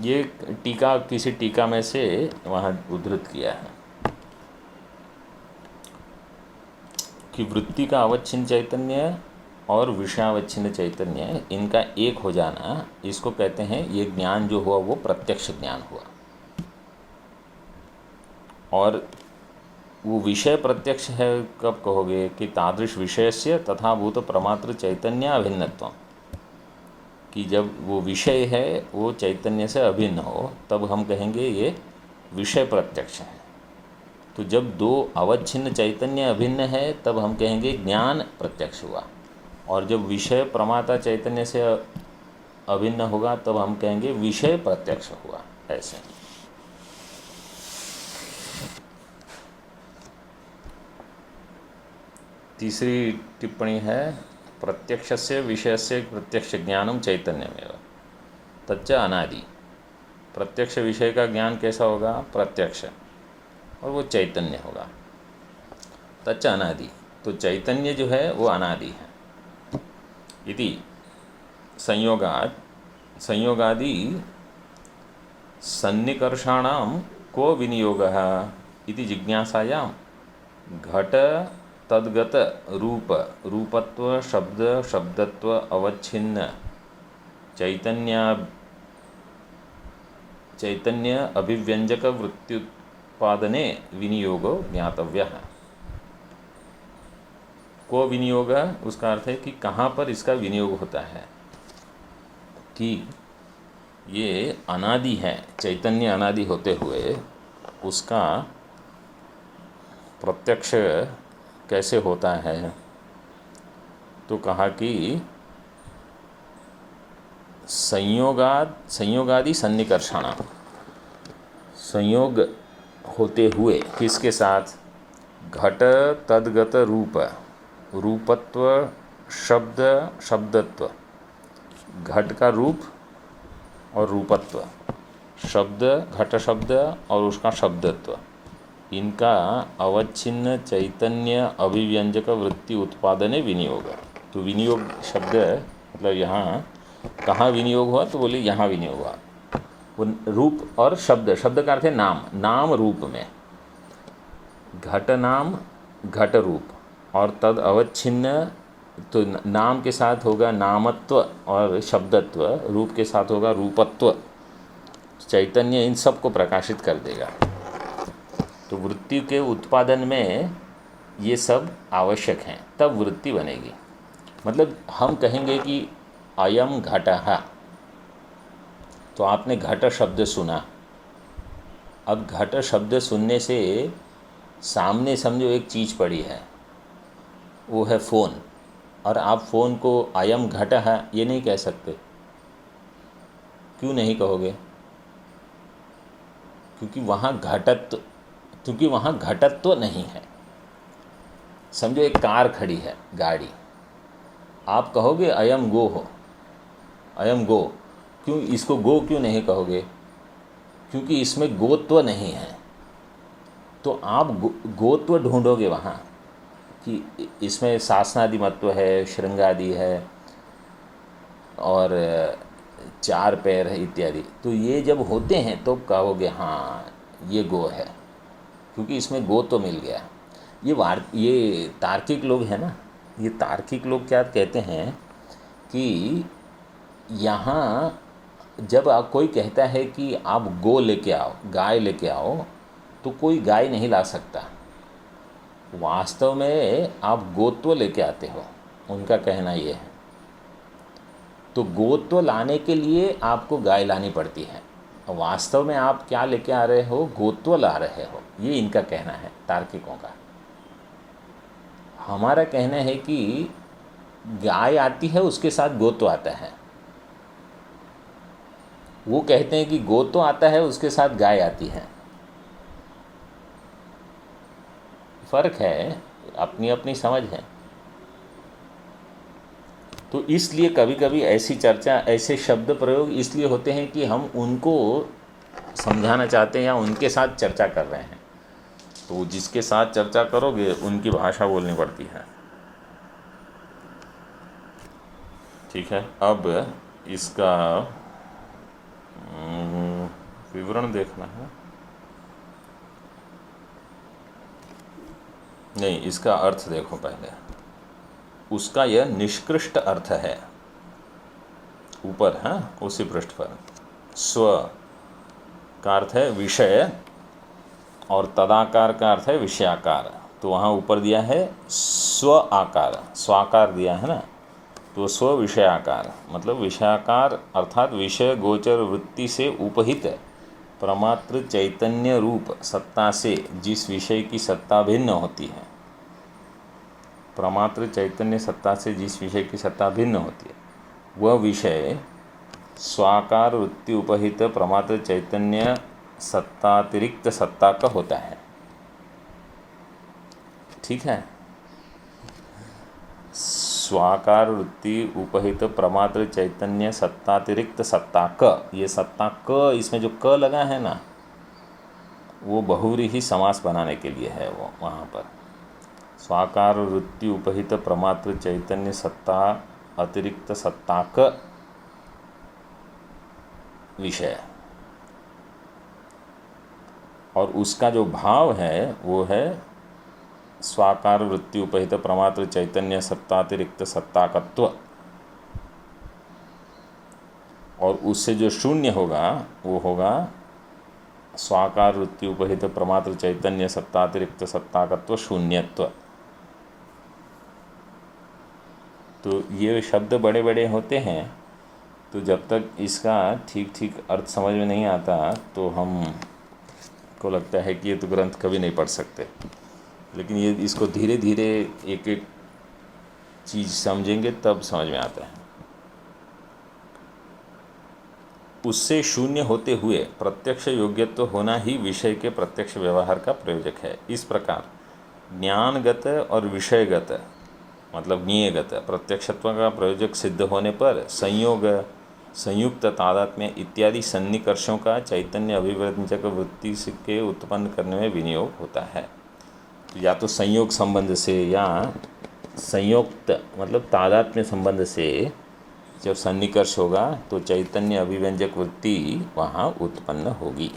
ये टीका किसी टीका में से वहाँ उद्धृत किया है कि वृत्ति का अवच्छिन्न चैतन्य और विषयावच्छिन्न चैतन्य, इनका एक हो जाना, इसको कहते हैं, ये ज्ञान जो हुआ वो प्रत्यक्ष ज्ञान हुआ। और वो विषय प्रत्यक्ष है कब कहोगे कि तादृश विषय से तथा भूत प्रमात्र चैतन्य अभिन्नत्व, कि जब वो विषय है वो चैतन्य से अभिन्न हो, तब हम कहेंगे ये विषय प्रत्यक्ष है। तो जब दो अवच्छिन्न चैतन्य अभिन्न है तब हम कहेंगे ज्ञान प्रत्यक्ष हुआ, और जब विषय प्रमाता चैतन्य से अभिन्न होगा तब हम कहेंगे विषय प्रत्यक्ष हुआ। ऐसे तीसरी टिप्पणी है, प्रत्यक्षस्य विषयस्य प्रत्यक्ष ज्ञानम चैतन्यमेव तच्च अनादि। प्रत्यक्ष विषय का ज्ञान कैसा होगा? प्रत्यक्ष, और वो चैतन्य होगा। तच्च अनादि, तो चैतन्य जो है वो अनादि है। इति संयोगादि सन्निकर्षाणां को विनियोगः इति जिज्ञासायां घट तद्गत रूप रूपत्व शब्द शब्दत्व अवच्छिन्न चैतन्य अभिव्यंजक वृत्त्युत्पादने विनियोगो ज्ञातव्यः। को विनियोग, उसका अर्थ है कि कहाँ पर इसका विनियोग होता है, कि ये अनादि है, चैतन्य अनादि होते हुए उसका प्रत्यक्ष कैसे होता है। तो कहा कि संयोगादि सन्निकर्षण, संयोग होते हुए किसके साथ? घट तद्गत रूप रूपत्व शब्द शब्दत्व, घट का रूप और रूपत्व, शब्द घट शब्द और उसका शब्दत्व, इनका अवच्छिन्न चैतन्य अभिव्यंजक वृत्ति उत्पादने विनियोग। तो विनियोग शब्द मतलब यहाँ कहाँ विनियोग हुआ? तो बोले यहाँ विनियोग हुआ। वो रूप और शब्द, शब्द का अर्थ है नाम, नाम रूप में, घट नाम घट रूप, और तद अवच्छिन्न, तो नाम के साथ होगा नामत्व और शब्दत्व, रूप के साथ होगा रूपत्व, चैतन्य इन सब को प्रकाशित कर देगा। तो वृत्ति के उत्पादन में ये सब आवश्यक हैं, तब वृत्ति बनेगी। मतलब हम कहेंगे कि अयम घटः, तो आपने घट शब्द सुना। अब घट शब्द सुनने से सामने समझो एक चीज़ पड़ी है, वो है फ़ोन, और आप फ़ोन को अयम घटः ये नहीं कह सकते। क्यों नहीं कहोगे? क्योंकि वहाँ घटत्व नहीं है। समझो एक कार खड़ी है, गाड़ी, आप कहोगे अयम गो हो, अयम गो। क्यों इसको गो क्यों नहीं कहोगे? क्योंकि इसमें गोत्व नहीं है। तो आप गोत्व ढूंढोगे वहाँ कि इसमें शासनादि महत्व है, श्रृंगादि है, और चार पैर है इत्यादि। तो ये जब होते हैं तो कहोगे हाँ ये गो है, क्योंकि इसमें गो तो मिल गया। ये तार्किक लोग हैं ना, ये तार्किक लोग क्या कहते हैं कि यहाँ जब आप कोई कहता है कि आप गो लेके आओ, गाय लेके आओ, तो कोई गाय नहीं ला सकता। वास्तव में आप गोत्व लेके आते हो, उनका कहना ये है। तो गोत्व लाने के लिए आपको गाय लानी पड़ती है। वास्तव में आप क्या लेके आ रहे हो? गोत्व ला रहे हो। ये इनका कहना है तार्किकों का। हमारा कहना है कि गाय आती है, उसके साथ गोत्व आता है। वो कहते हैं कि गोत्व आता है, उसके साथ गाय आती है। फर्क है, अपनी अपनी समझ है। तो इसलिए कभी कभी ऐसी चर्चा, ऐसे शब्द प्रयोग इसलिए होते हैं कि हम उनको समझाना चाहते हैं या उनके साथ चर्चा कर रहे हैं। तो जिसके साथ चर्चा करोगे उनकी भाषा बोलनी पड़ती है। ठीक है, अब इसका विवरण देखना है। नहीं, इसका अर्थ देखो पहले। उसका यह निष्कृष्ट अर्थ है। ऊपर है उसी पृष्ठ पर। स्व का अर्थ है विषय और तदाकार का अर्थ है विषयाकार। तो वहाँ ऊपर दिया है स्व आकार, स्वाकार दिया है ना। तो स्व विषयाकार मतलब विषयाकार अर्थात विषय गोचर वृत्ति से उपहित प्रमात्र चैतन्य रूप सत्ता से जिस विषय की सत्ता भिन्न होती है, प्रमात्र चैतन्य सत्ता से जिस विषय की सत्ता भिन्न होती है, वह विषय स्वाकार वृत्ति उपहित प्रमात्र चैतन्य सत्तातिरिक्त सत्ता का होता है। ठीक है, स्वाकार वृत्ति उपहित प्रमात्र चैतन्य सत्तातिरिक्त सत्ता क, ये सत्ता क, इसमें जो क लगा है ना, वो बहुव्रीहि समास बनाने के लिए है। वो वहाँ पर स्वाकार वृत्ति उपहित प्रमात्र चैतन्य सत्ता अतिरिक्त सत्ता क विषय, और उसका जो भाव है वो है स्वाकार वृत्ति उपहित प्रमात्र चैतन्य सत्तातिरिक्त सत्ताकत्व। और उससे जो शून्य होगा वो होगा स्वाकार वृत्ति उपहित प्रमात्र चैतन्य सत्तातिरिक्त सत्ताकत्व शून्यत्व। तो ये शब्द बड़े बड़े होते हैं, तो जब तक इसका ठीक ठीक अर्थ समझ में नहीं आता तो हम को लगता है कि ये तो ग्रंथ कभी नहीं पढ़ सकते। लेकिन ये इसको धीरे धीरे एक एक चीज़ समझेंगे तब समझ में आता है। उससे शून्य होते हुए प्रत्यक्ष योग्यत्व होना ही विषय के प्रत्यक्ष व्यवहार का प्रयोजक है। इस प्रकार ज्ञानगत और विषयगत मतलब ज्ञेयगत प्रत्यक्षत्व का प्रयोजक सिद्ध होने पर संयोग, संयुक्त तादात्म्य इत्यादि सन्निकर्षों का चैतन्य अभिव्यंजक वृत्ति के उत्पन्न करने में विनियोग होता है। या तो संयोग संबंध से या संयुक्त मतलब तादात्म्य संबंध से जब सन्निकर्ष होगा तो चैतन्य अभिव्यंजक वृत्ति वहाँ उत्पन्न होगी।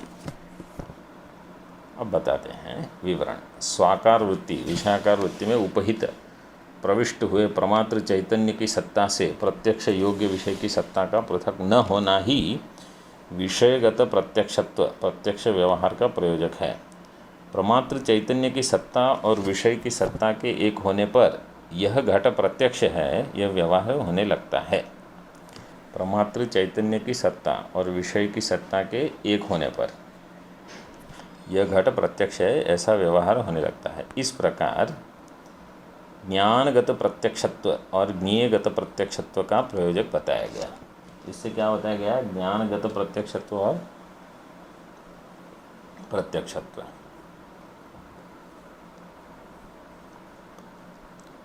अब बताते हैं विवरण। स्वाकार वृत्ति विषयाकार वृत्ति में उपहित प्रविष्ट हुए प्रमात्र चैतन्य की सत्ता से प्रत्यक्ष योग्य विषय की सत्ता का पृथक न होना ही विषयगत प्रत्यक्षत्व प्रत्यक्ष व्यवहार का प्रयोजक है। प्रमात्र चैतन्य की सत्ता और विषय की सत्ता के एक होने पर यह घट प्रत्यक्ष है, यह व्यवहार होने लगता है। प्रमात्र चैतन्य की सत्ता और विषय की सत्ता के एक होने पर यह घट प्रत्यक्ष है, ऐसा व्यवहार होने लगता है। इस प्रकार ज्ञानगत प्रत्यक्षत्व और ज्ञेयगत प्रत्यक्षत्व का प्रयोजक बताया गया। इससे क्या बताया गया? ज्ञानगत प्रत्यक्षत्व और प्रत्यक्षत्व।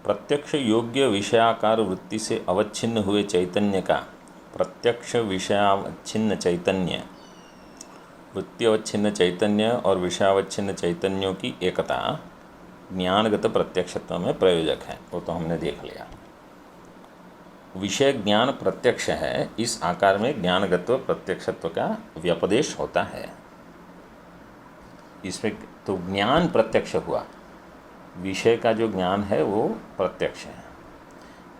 प्रत्यक्ष योग्य विषयाकार वृत्ति से अवच्छिन्न हुए चैतन्य का प्रत्यक्ष विषयावच्छिन्न चैतन्य, वृत्ति अवच्छिन्न चैतन्य और विषयावच्छिन्न चैतन्यों की एकता ज्ञानगत प्रत्यक्षत्व में प्रयोजक है। वो तो हमने देख लिया। विषय ज्ञान प्रत्यक्ष है, इस आकार में ज्ञानगत्व प्रत्यक्षत्व का व्यपदेश होता है। इसमें तो ज्ञान प्रत्यक्ष हुआ, विषय का जो ज्ञान है वो प्रत्यक्ष है।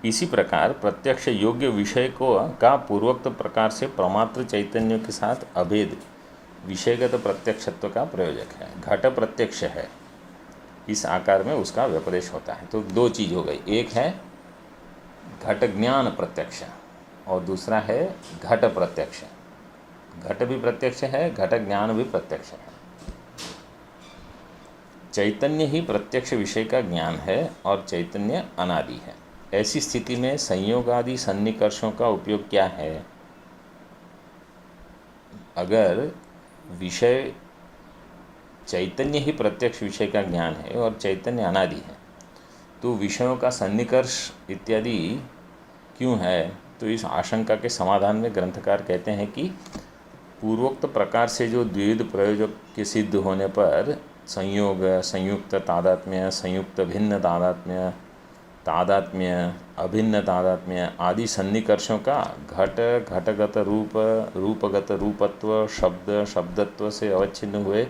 इसी प्रकार प्रत्यक्ष योग्य विषय को का पूर्वोक्त प्रकार से प्रमात्र चैतन्य के साथ अभेद विषयगत प्रत्यक्षत्व का प्रयोजक है। घट प्रत्यक्ष है, इस आकार में उसका व्यपदेश होता है। तो दो चीज़ हो गई, एक है घट ज्ञान प्रत्यक्ष और दूसरा है घट प्रत्यक्ष। घट भी प्रत्यक्ष है, घट ज्ञान भी प्रत्यक्ष है। चैतन्य ही प्रत्यक्ष विषय का ज्ञान है और चैतन्य अनादि है। ऐसी स्थिति में संयोग आदि सन्निकर्षों का उपयोग क्या है? अगर विषय चैतन्य ही प्रत्यक्ष विषय का ज्ञान है और चैतन्य अनादि है, तो विषयों का सन्निकर्ष इत्यादि क्यों है? तो इस आशंका के समाधान में ग्रंथकार कहते हैं कि पूर्वोक्त प्रकार से जो द्विविध प्रयोजक के सिद्ध होने पर संयोग, संयुक्त तादात्म्य, संयुक्त भिन्न तादात्म्य, तादात्म्य, अभिन्न तादात्म्य आदि सन्निकर्षों का घट, घटगत रूप, रूपगत रूपत्व, शब्द, शब्दत्व से अवच्छिन्न हुए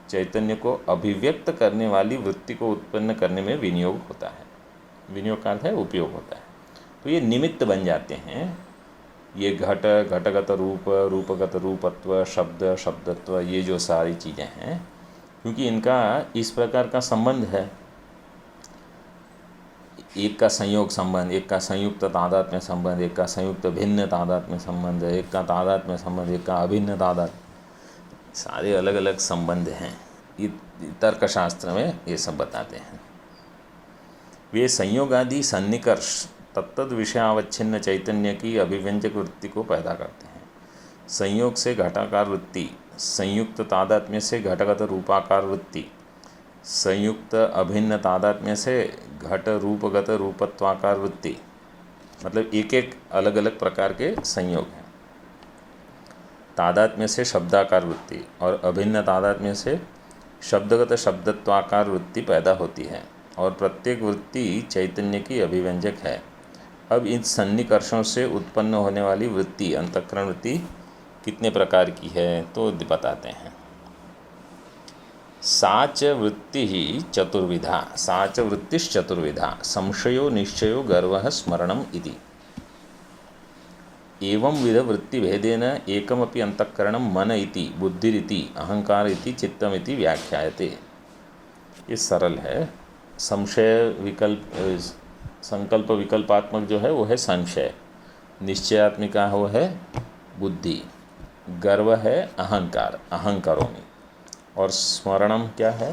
चैतन्य को अभिव्यक्त करने वाली वृत्ति को उत्पन्न करने में विनियोग होता है। विनियोग का अर्थ है उपयोग होता है। तो ये निमित्त बन जाते हैं। ये घट, घटगत रूप, रूपगत रूपत्व, शब्द, शब्दत्व, ये जो सारी चीज़ें हैं, क्योंकि इनका इस प्रकार का संबंध है, एक का संयोग संबंध, एक का संयुक्त तादात्म्य संबंध, एक का संयुक्त भिन्न तादात्म्य संबंध, एक का तादात्म्य संबंध, एक का अभिन्न तादात्म्य, सारे अलग अलग संबंध हैं। ये तर्कशास्त्र में ये सब बताते हैं। वे संयोग आदि सन्निकर्ष तत्तद विषयावच्छिन्न चैतन्य की अभिव्यंजक वृत्ति को पैदा करते हैं। संयोग से घटाकार वृत्ति, संयुक्त तादात्म्य से घटगत रूपाकार वृत्ति, संयुक्त अभिन्न तादात्म्य से घट रूपगत रूपत्वाकार वृत्ति, मतलब एक एक अलग अलग प्रकार के संयोग हैं। तादात्म्य से शब्दाकार वृत्ति और अभिन्न तादात्म्य से शब्दगत शब्दत्वाकार वृत्ति पैदा होती है और प्रत्येक वृत्ति चैतन्य की अभिव्यंजक है। अब इन सन्निकर्षों से उत्पन्न होने वाली वृत्ति, अंतःकरण वृत्ति कितने प्रकार की है तो बताते हैं। साच वृत्ति ही चतुर्विधा, साच वृत्तिश्चतुर्विधा, संशयो निश्चयो गर्वः स्मरणम इति। एवं विध वृत्ति भेदेन एकमपि अंतःकरणं मन इति, बुद्धिरिति, अहंकार इति, चित्तम इति व्याख्यायते। ये सरल है। संशय विकल्प, संकल्प विकल्पात्मक जो है वो है संशय, निश्चयात्मिका वो है बुद्धि, गर्व है अहंकार, अहं करोमि, और स्मरणम क्या है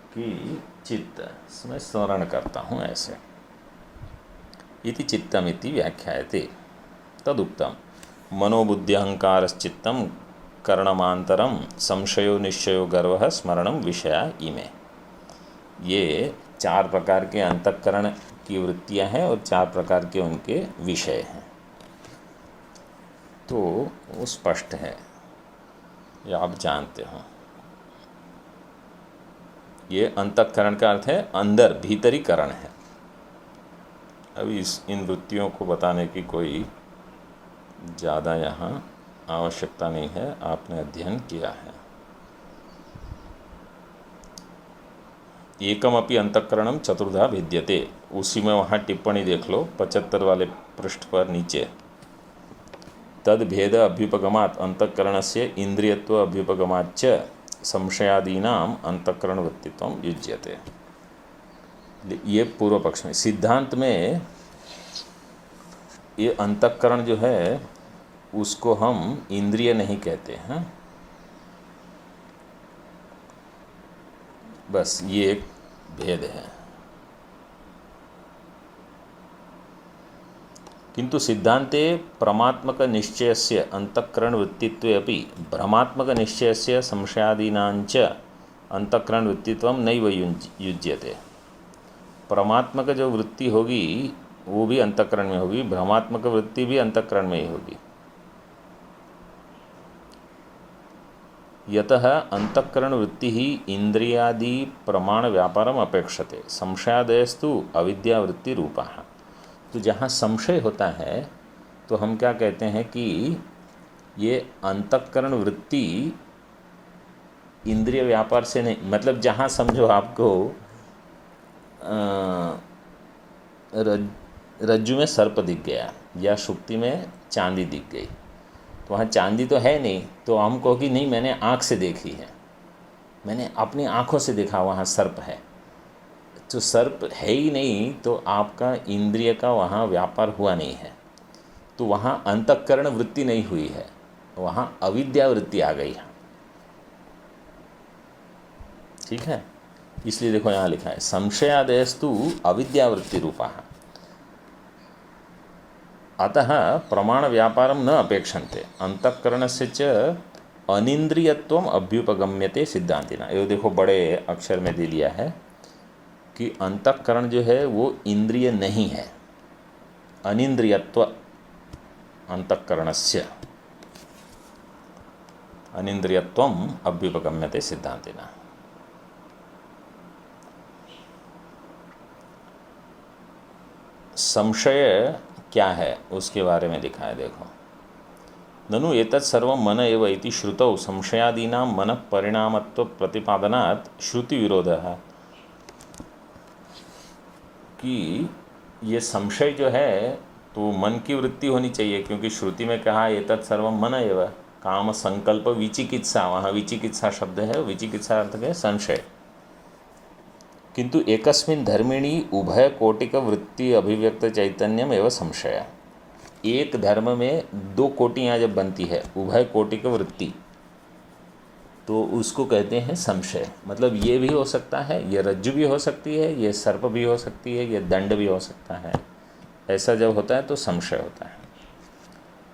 कि चित्त, मैं स्मरण करता हूँ ऐसे। इति चित्तम इति व्याख्यायते। तदुक्तम मनोबुद्धि अहंकारश्चित्तम करणमांतरम संशयो निश्चयो गर्वः स्मरणम विषया इमे। ये चार प्रकार के अंतःकरण की वृत्तियां हैं और चार प्रकार के उनके विषय हैं। तो वो स्पष्ट है, ये आप जानते हो। ये अंतःकरण का अर्थ है अंदर, भीतरी करण है। अभी इन वृत्तियों को बताने की कोई ज़्यादा यहाँ आवश्यकता नहीं है, आपने अध्ययन किया है। एकमपि अंतःकरणम चतुर्धा भिद्यते, उसी में वहाँ टिप्पणी देख लो 75 वाले पृष्ठ पर नीचे। तद भेद अभ्युपगमात् अंतःकरणस्य इंद्रियत्व अभ्युपगमाच्च संशयादीनाम अंतःकरण वृत्तित्वम युज्यते। ये पूर्व पक्ष में। सिद्धांत में ये अंतःकरण जो है उसको हम इंद्रिय नहीं कहते हैं, बस ये एक भेद है। किंतु सिद्धांते प्रमात्मक निश्चयस्य अंतःकरण वृत्तित्वे अपि भ्रमात्मक निश्चयस्य संशयादीनांच अंतःकरण वृत्तित्वम नैव युज्यते। प्रमात्मक जो वृत्ति होगी वो भी अंतःकरण में होगी, भ्रमात्मक वृत्ति भी अंतःकरण में ही होगी। यतः अंतःकरण वृत्ति ही इंद्रियादि प्रमाण व्यापारम अपेक्षते, संशयादयस्तु अविद्यावृत्ति रूपा। तो जहाँ संशय होता है तो हम क्या कहते हैं कि ये अंतःकरण वृत्ति इंद्रिय व्यापार से नहीं, मतलब जहाँ समझो आपको रज्जु में सर्प दिख गया या शुक्ति में चांदी दिख गई, तो वहाँ चांदी तो है नहीं, तो हम कहो कि नहीं मैंने आँख से देखी है, मैंने अपनी आँखों से देखा वहाँ सर्प है। तो सर्प है ही नहीं तो आपका इंद्रिय का वहाँ व्यापार हुआ नहीं है। तो वहाँ अंतःकरण वृत्ति नहीं हुई है, वहाँ अविद्या वृत्ति आ गई है। ठीक है, इसलिए देखो यहाँ लिखा है संशयादयस्तु अविद्यावृत्ति रूपा, अतः प्रमाण व्यापारम न अपेक्षन्ते अंतःकरणस्य च अनिंद्रियत्वम अभ्युपगम्यते सिद्धांतिना। ये देखो बड़े अक्षर में दे दिया है कि अंतःकरण जो है वो इंद्रिय नहीं है, अनिंद्रियत्व अंतःकरणस्य अनिंद्रियत्वम अभ्युपगम्यते सिद्धांतिना। संशय क्या है उसके बारे में लिखा है, देखो ननु एतत् सर्वं मन एव इति श्रुतौ संशयादीनां मन परिणामत्व प्रतिपादनात् श्रुति विरोधः, कि ये संशय जो है तो मन की वृत्ति होनी चाहिए, क्योंकि श्रुति में कहा एतत् सर्वं मन एव, काम संकल्प विचिकित्सा, वहाँ विचिकित्सा शब्द है, विचिकित्सा अर्थ है संशय। किंतु एकस्मिन् धर्मिणी उभय कोटिक वृत्ति अभिव्यक्त चैतन्यम एवं संशय, एक धर्म में दो कोटियाँ जब बनती है उभय कोटिक वृत्ति, तो उसको कहते हैं संशय। मतलब ये भी हो सकता है, ये रज्जु भी हो सकती है, ये सर्प भी हो सकती है, ये दंड भी हो सकता है, ऐसा जब होता है तो संशय होता है।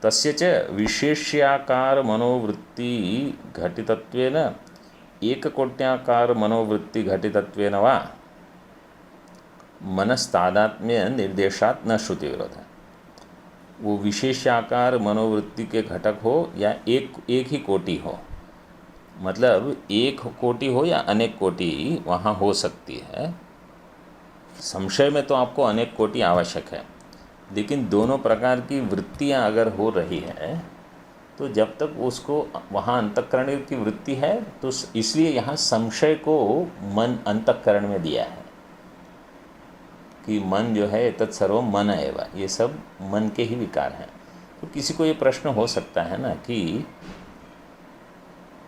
तस्य च विशेष्याकार मनोवृत्ति घटितत्वेन एक कोट्याकार मनोवृत्ति घटितत्वेन वा मनस्तादात्म्य निर्देशात् न श्रुति विरोध है। वो विशेषाकार मनोवृत्ति के घटक हो या एक ही कोटि हो, मतलब एक कोटि हो या अनेक कोटि वहाँ हो सकती है। संशय में तो आपको अनेक कोटि आवश्यक है, लेकिन दोनों प्रकार की वृत्तियाँ अगर हो रही है तो जब तक उसको वहाँ अंतःकरण की वृत्ति है, तो इसलिए यहाँ संशय को मन अंतःकरण में दिया है कि मन जो है तत्सर्व मन एव, ये सब मन के ही विकार हैं। तो किसी को ये प्रश्न हो सकता है ना कि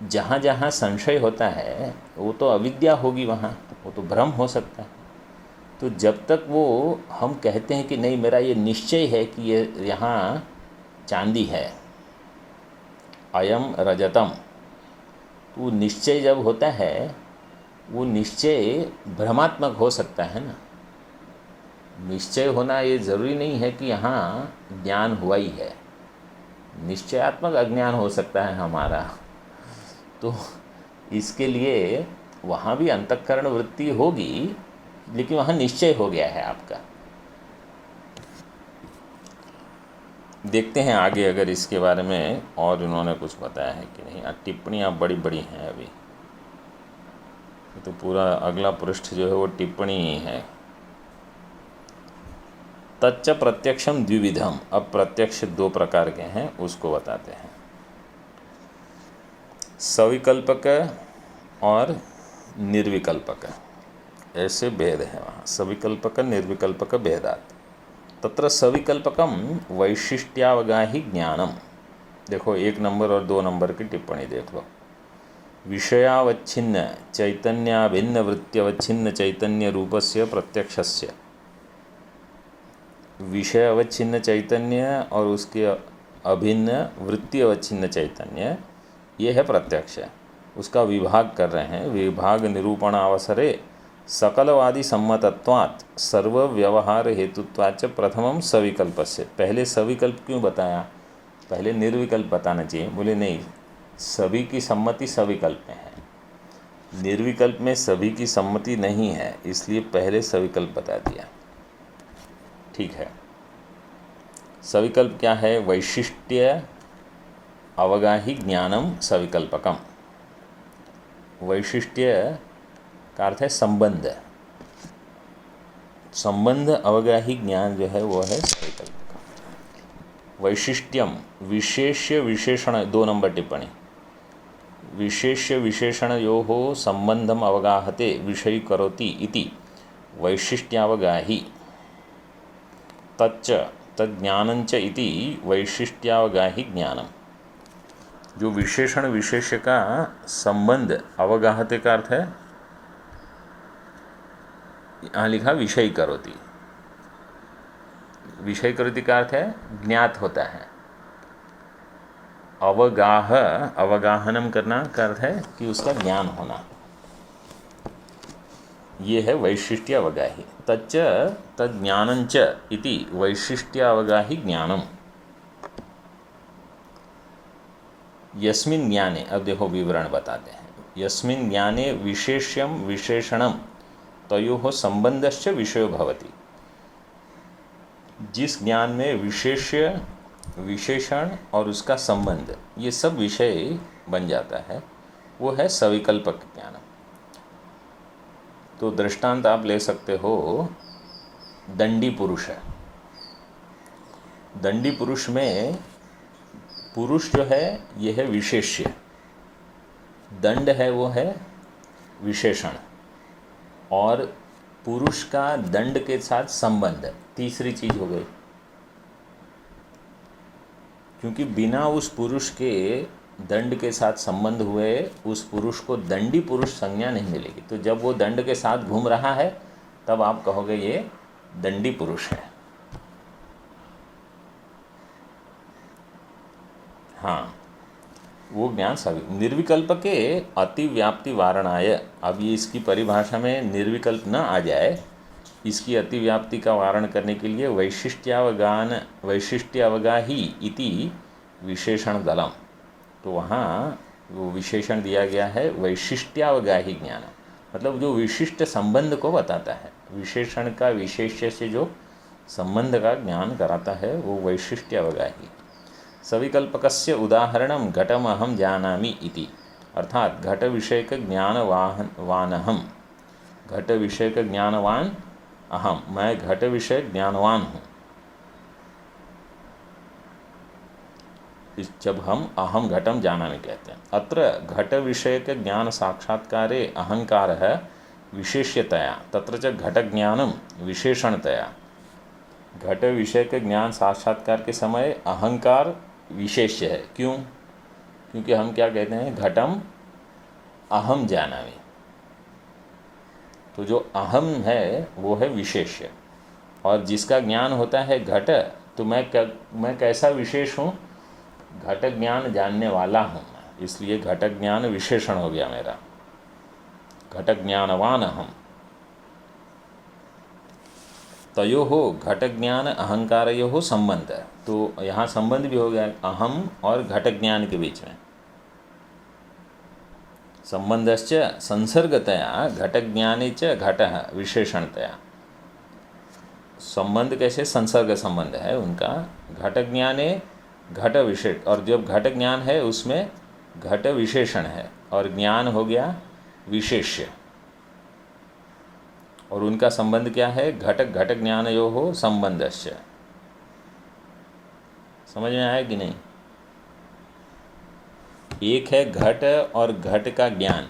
जहाँ जहाँ संशय होता है वो तो अविद्या होगी, वहाँ वो तो भ्रम हो सकता है। तो जब तक वो हम कहते हैं कि नहीं मेरा ये निश्चय है कि ये यहाँ चांदी है, अयम रजतम, तो निश्चय जब होता है वो निश्चय भ्रमात्मक हो सकता है ना। निश्चय होना ये ज़रूरी नहीं है कि यहाँ ज्ञान हुआ ही है, निश्चयात्मक अज्ञान हो सकता है हमारा। तो इसके लिए वहाँ भी अंतःकरण वृत्ति होगी, लेकिन वहाँ निश्चय हो गया है आपका। देखते हैं आगे अगर इसके बारे में और इन्होंने कुछ बताया है कि नहीं। टिप्पणियाँ बड़ी बड़ी हैं अभी, तो पूरा अगला पृष्ठ जो है वो टिप्पणी ही है। तच्च प्रत्यक्षम द्विविधम, अब प्रत्यक्ष दो प्रकार के हैं उसको बताते हैं। सविकल्पक और निर्विकल्पक, ऐसे भेद है वहाँ। सविकल्पक निर्विकल्पक भेदात तत्र सविकल्पकम वैशिष्ट्यावगाही ज्ञानम। देखो 1 नंबर और 2 नंबर की टिप्पणी देख लो। विषयावच्छिन्न चैतन्याभिन्न वृत्त्यवच्छिन्न चैतन्य रूपस्य प्रत्यक्षस्य, विषय अवच्छिन्न चैतन्य और उसके अभिन्न वृत्ति अवच्छिन्न चैतन्य, ये है प्रत्यक्ष। उसका विभाग कर रहे हैं। विभाग निरूपणावसरे सकलवादी सम्मतत्वात् सर्व व्यवहार हेतुत्वाच्च प्रथमम सविकल्पस्य। पहले सविकल्प क्यों बताया, पहले निर्विकल्प बताना चाहिए। बोले नहीं, सभी की सम्मति सविकल्प में है, निर्विकल्प में सभी की सम्मति नहीं है, इसलिए पहले सविकल्प बता दिया। ठीक है, सविकल्प क्या है? वैशिष्ट्य अवगाही ज्ञानम सविकल्पकम। वैशिष्ट्य का अर्थ है संबंध, संबंध अवगाही ज्ञान जो है वो है सविकल्पकम। वैशिष्ट्यम विशेष्य विशेषण, 2 नंबर टिप्पणी। विशेष्य विशेषणयोः संबंधम अवगाहते विषयी करोति इति वैशिष्ट्यावगाही। तच्च तज्ज्ञानंच इति वैशिष्ट्यावगाही ज्ञानम। जो विशेषण विशेष्य का संबंध अवगाहते का अर्थ है, यहाँ लिखा विषयी करोति। विषयकृति का अर्थ है ज्ञात होता है। अवगाहनम करना का अर्थ है कि उसका ज्ञान होना। ये है वैशिष्ट्यावगाही। तच्च तज्ज्ञानञ्च इति वैशिष्ट्यावगाही ज्ञानम। यस्मिन् ज्ञाने, अब देखो विवरण बताते हैं। यस्मिन् ज्ञाने विशेष्यम विशेषणम तयोः संबंधश्च विषयो भवति। जिस ज्ञान में विशेष्य, विशेषण और उसका संबंध, ये सब विषय बन जाता है, वो है सविकल्पक ज्ञान। तो दृष्टांत आप ले सकते हो, दंडी पुरुष है। दंडी पुरुष में पुरुष जो है ये है विशेष्य, दंड है वो है विशेषण, और पुरुष का दंड के साथ संबंध तीसरी चीज हो गई। क्योंकि बिना उस पुरुष के दंड के साथ संबंध हुए उस पुरुष को दंडी पुरुष संज्ञा नहीं मिलेगी। तो जब वो दंड के साथ घूम रहा है तब आप कहोगे ये दंडी पुरुष है। हाँ, वो ज्ञान सभी। निर्विकल्प के अतिव्याप्ति वारणाय, अब ये इसकी परिभाषा में निर्विकल्प न आ जाए, इसकी अतिव्याप्ति का वारण करने के लिए वैशिष्ट्यावगाही इति विशेषण दलम, तो वहाँ वो विशेषण दिया गया है वैशिष्ट्यावगाही ज्ञान, मतलब जो विशिष्ट संबंध को बताता है। विशेषण का विशेष्य से जो संबंध का ज्ञान कराता है वो वैशिष्ट्यावगाही। सविकल्पकस्य उदाहरणम घटमहम जानामि इति, अर्थात घट विषयक ज्ञानवानहम, घट विषयक ज्ञानवान अहम, मैं घट विषय ज्ञानवान हूँ। जब हम अहम घटम जानामि कहते हैं। अत्र घट विषयक ज्ञान साक्षात्कारे अहंकार है विशेष्यतया, तत्र च घट ज्ञानम विशेषणतया। घट विषयक ज्ञान साक्षात्कार के समय अहंकार विशेष्य है। क्यों? क्योंकि हम क्या कहते हैं, घटम अहम जानामि, तो जो अहम है वो है विशेष्य, और जिसका ज्ञान होता है घट, तो मैं कैसा विशेष हूँ, घट ज्ञान जानने वाला हूँ, इसलिए घट ज्ञान विशेषण हो गया मेरा, घट ज्ञानवान अहम। तयोः घट ज्ञान अहंकारयोः संबंध, तो यहाँ संबंध भी हो गया अहम और घट ज्ञान के बीच में। संबंधश्च संसर्गतया घट ज्ञाने च घटः विशेषणतया। संबंध कैसे, संसर्ग संबंध है उनका, घट ज्ञाने घट विशेष, और जब घट ज्ञान है उसमें घट विशेषण है और ज्ञान हो गया विशेष्य, और उनका संबंध क्या है, घट घट ज्ञानयोः संबंधश्च। समझ में आया कि नहीं? एक है घट और घट का ज्ञान,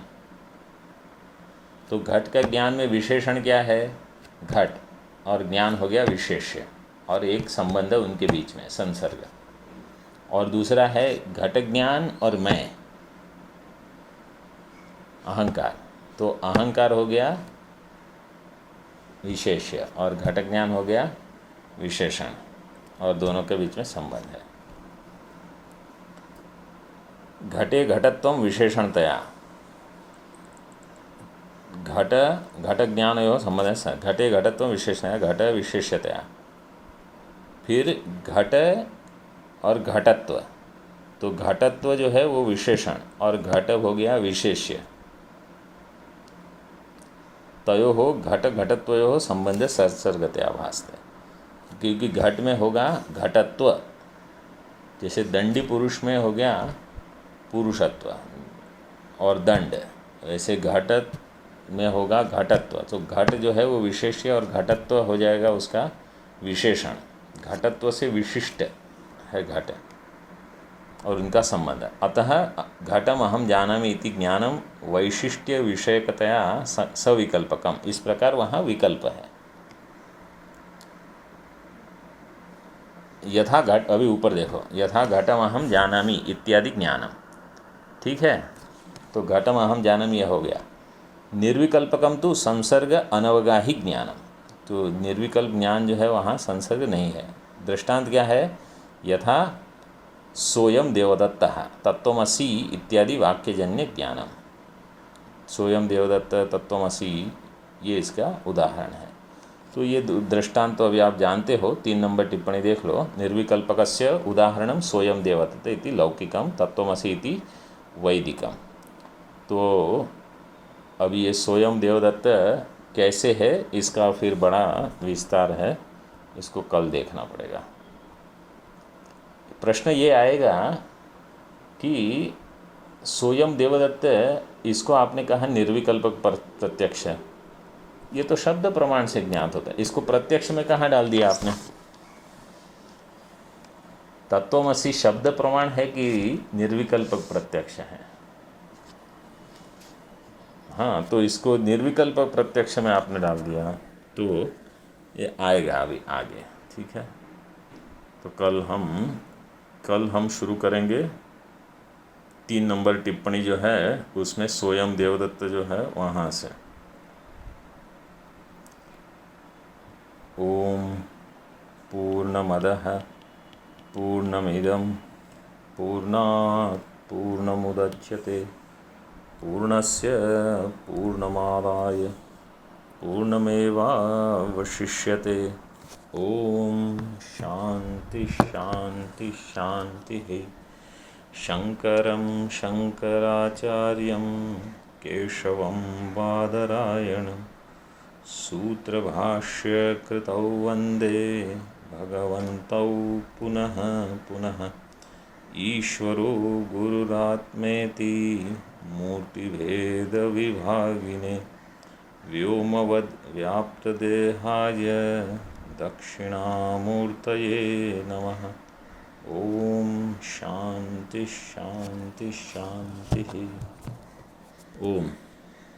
तो घट का ज्ञान में विशेषण क्या है, घट, और ज्ञान हो गया विशेष्य, और एक संबंध उनके बीच में संसर्ग। और दूसरा है घट ज्ञान और मैं, अहंकार, तो अहंकार हो गया विशेष्य और घट ज्ञान हो गया विशेषण, और दोनों के बीच में संबंध है। घटे घटत्वम विशेषणतया, घट घट ज्ञान यो संबंध है, घटे घटत्वम विशेषणतया, घट विशेष्यतया। फिर घट और घटत्व, तो घटत्व जो है वो विशेषण और घट हो गया विशेष्य। तयोः घट घटत्वयोः संबंध संसर्गतया भासते, क्योंकि घट में होगा घटत्व, जैसे दंडी पुरुष में हो गया पुरुषत्व और दंड, वैसे घट में होगा घटत्व, तो घट जो है वो विशेष्य और घटत्व हो जाएगा उसका विशेषण। घटत्व से विशिष्ट है घट, और उनका संबंध है। अतः घटम अहम जानामि इति ज्ञानम वैशिष्ट्य विषयकतया सविकल्पकम, इस प्रकार वहाँ विकल्प है। यथा घट, अभी ऊपर देखो, यथा घटम अहम जानामि इत्यादि ज्ञानम, ठीक है, तो घटम अहम जानामि यह हो गया। निर्विकल्पकम तो संसर्ग अनवगाही ज्ञानम, तो निर्विकल्प ज्ञान जो है वहाँ संसर्ग नहीं है, दृष्टांत क्या है? यथा सोयम देवदत्तः तत्त्वमसि इत्यादि वाक्यजन्य ज्ञानम। सोयम देवदत्त तत्त्वमसि, ये इसका उदाहरण है। तो ये दृष्टांत तो अभी आप जानते हो, 3 नंबर टिप्पणी देख लो। निर्विकल्पकस्य उदाहरणम सोयम देवदत्त इति लौकिकम तत्त्वमसि इति वैदिकम। तो अब ये सोयम देवदत्त कैसे है, इसका फिर बड़ा विस्तार है, इसको कल देखना पड़ेगा। प्रश्न ये आएगा कि सोयम देवदत्त, इसको आपने कहा निर्विकल्पक प्रत्यक्ष है, ये तो शब्द प्रमाण से ज्ञात होता है, इसको प्रत्यक्ष में कहाँ डाल दिया आपने? तत्वमसि शब्द प्रमाण है कि निर्विकल्पक प्रत्यक्ष है? हाँ, तो इसको निर्विकल्पक प्रत्यक्ष में आपने डाल दिया, तो ये आएगा अभी आगे, ठीक है। तो कल हम शुरू करेंगे 3 नंबर टिप्पणी जो है उसमें सोयम देवदत्त जो है वहाँ से। ओम पूर्णमदः पूर्णमिदं पूर्णात् पूर्णमुदच्यते पूर्णस्य पूर्णमादाय पूर्णमेवावशिष्यते। ओम शांति शांति शांतिः। शंकरं शंकराचार्यं केशवं बादरायणं सूत्रभाष्यकृतौ वन्दे भगवन्तौ पुनः पुनः। ईश्वरो गुरुरात्मेति मूर्तिभेदविभागिने व्योमवद् व्याप्तदेहाय दक्षिणामूर्तये नमः। ओम शांति शांति शांति। ओम।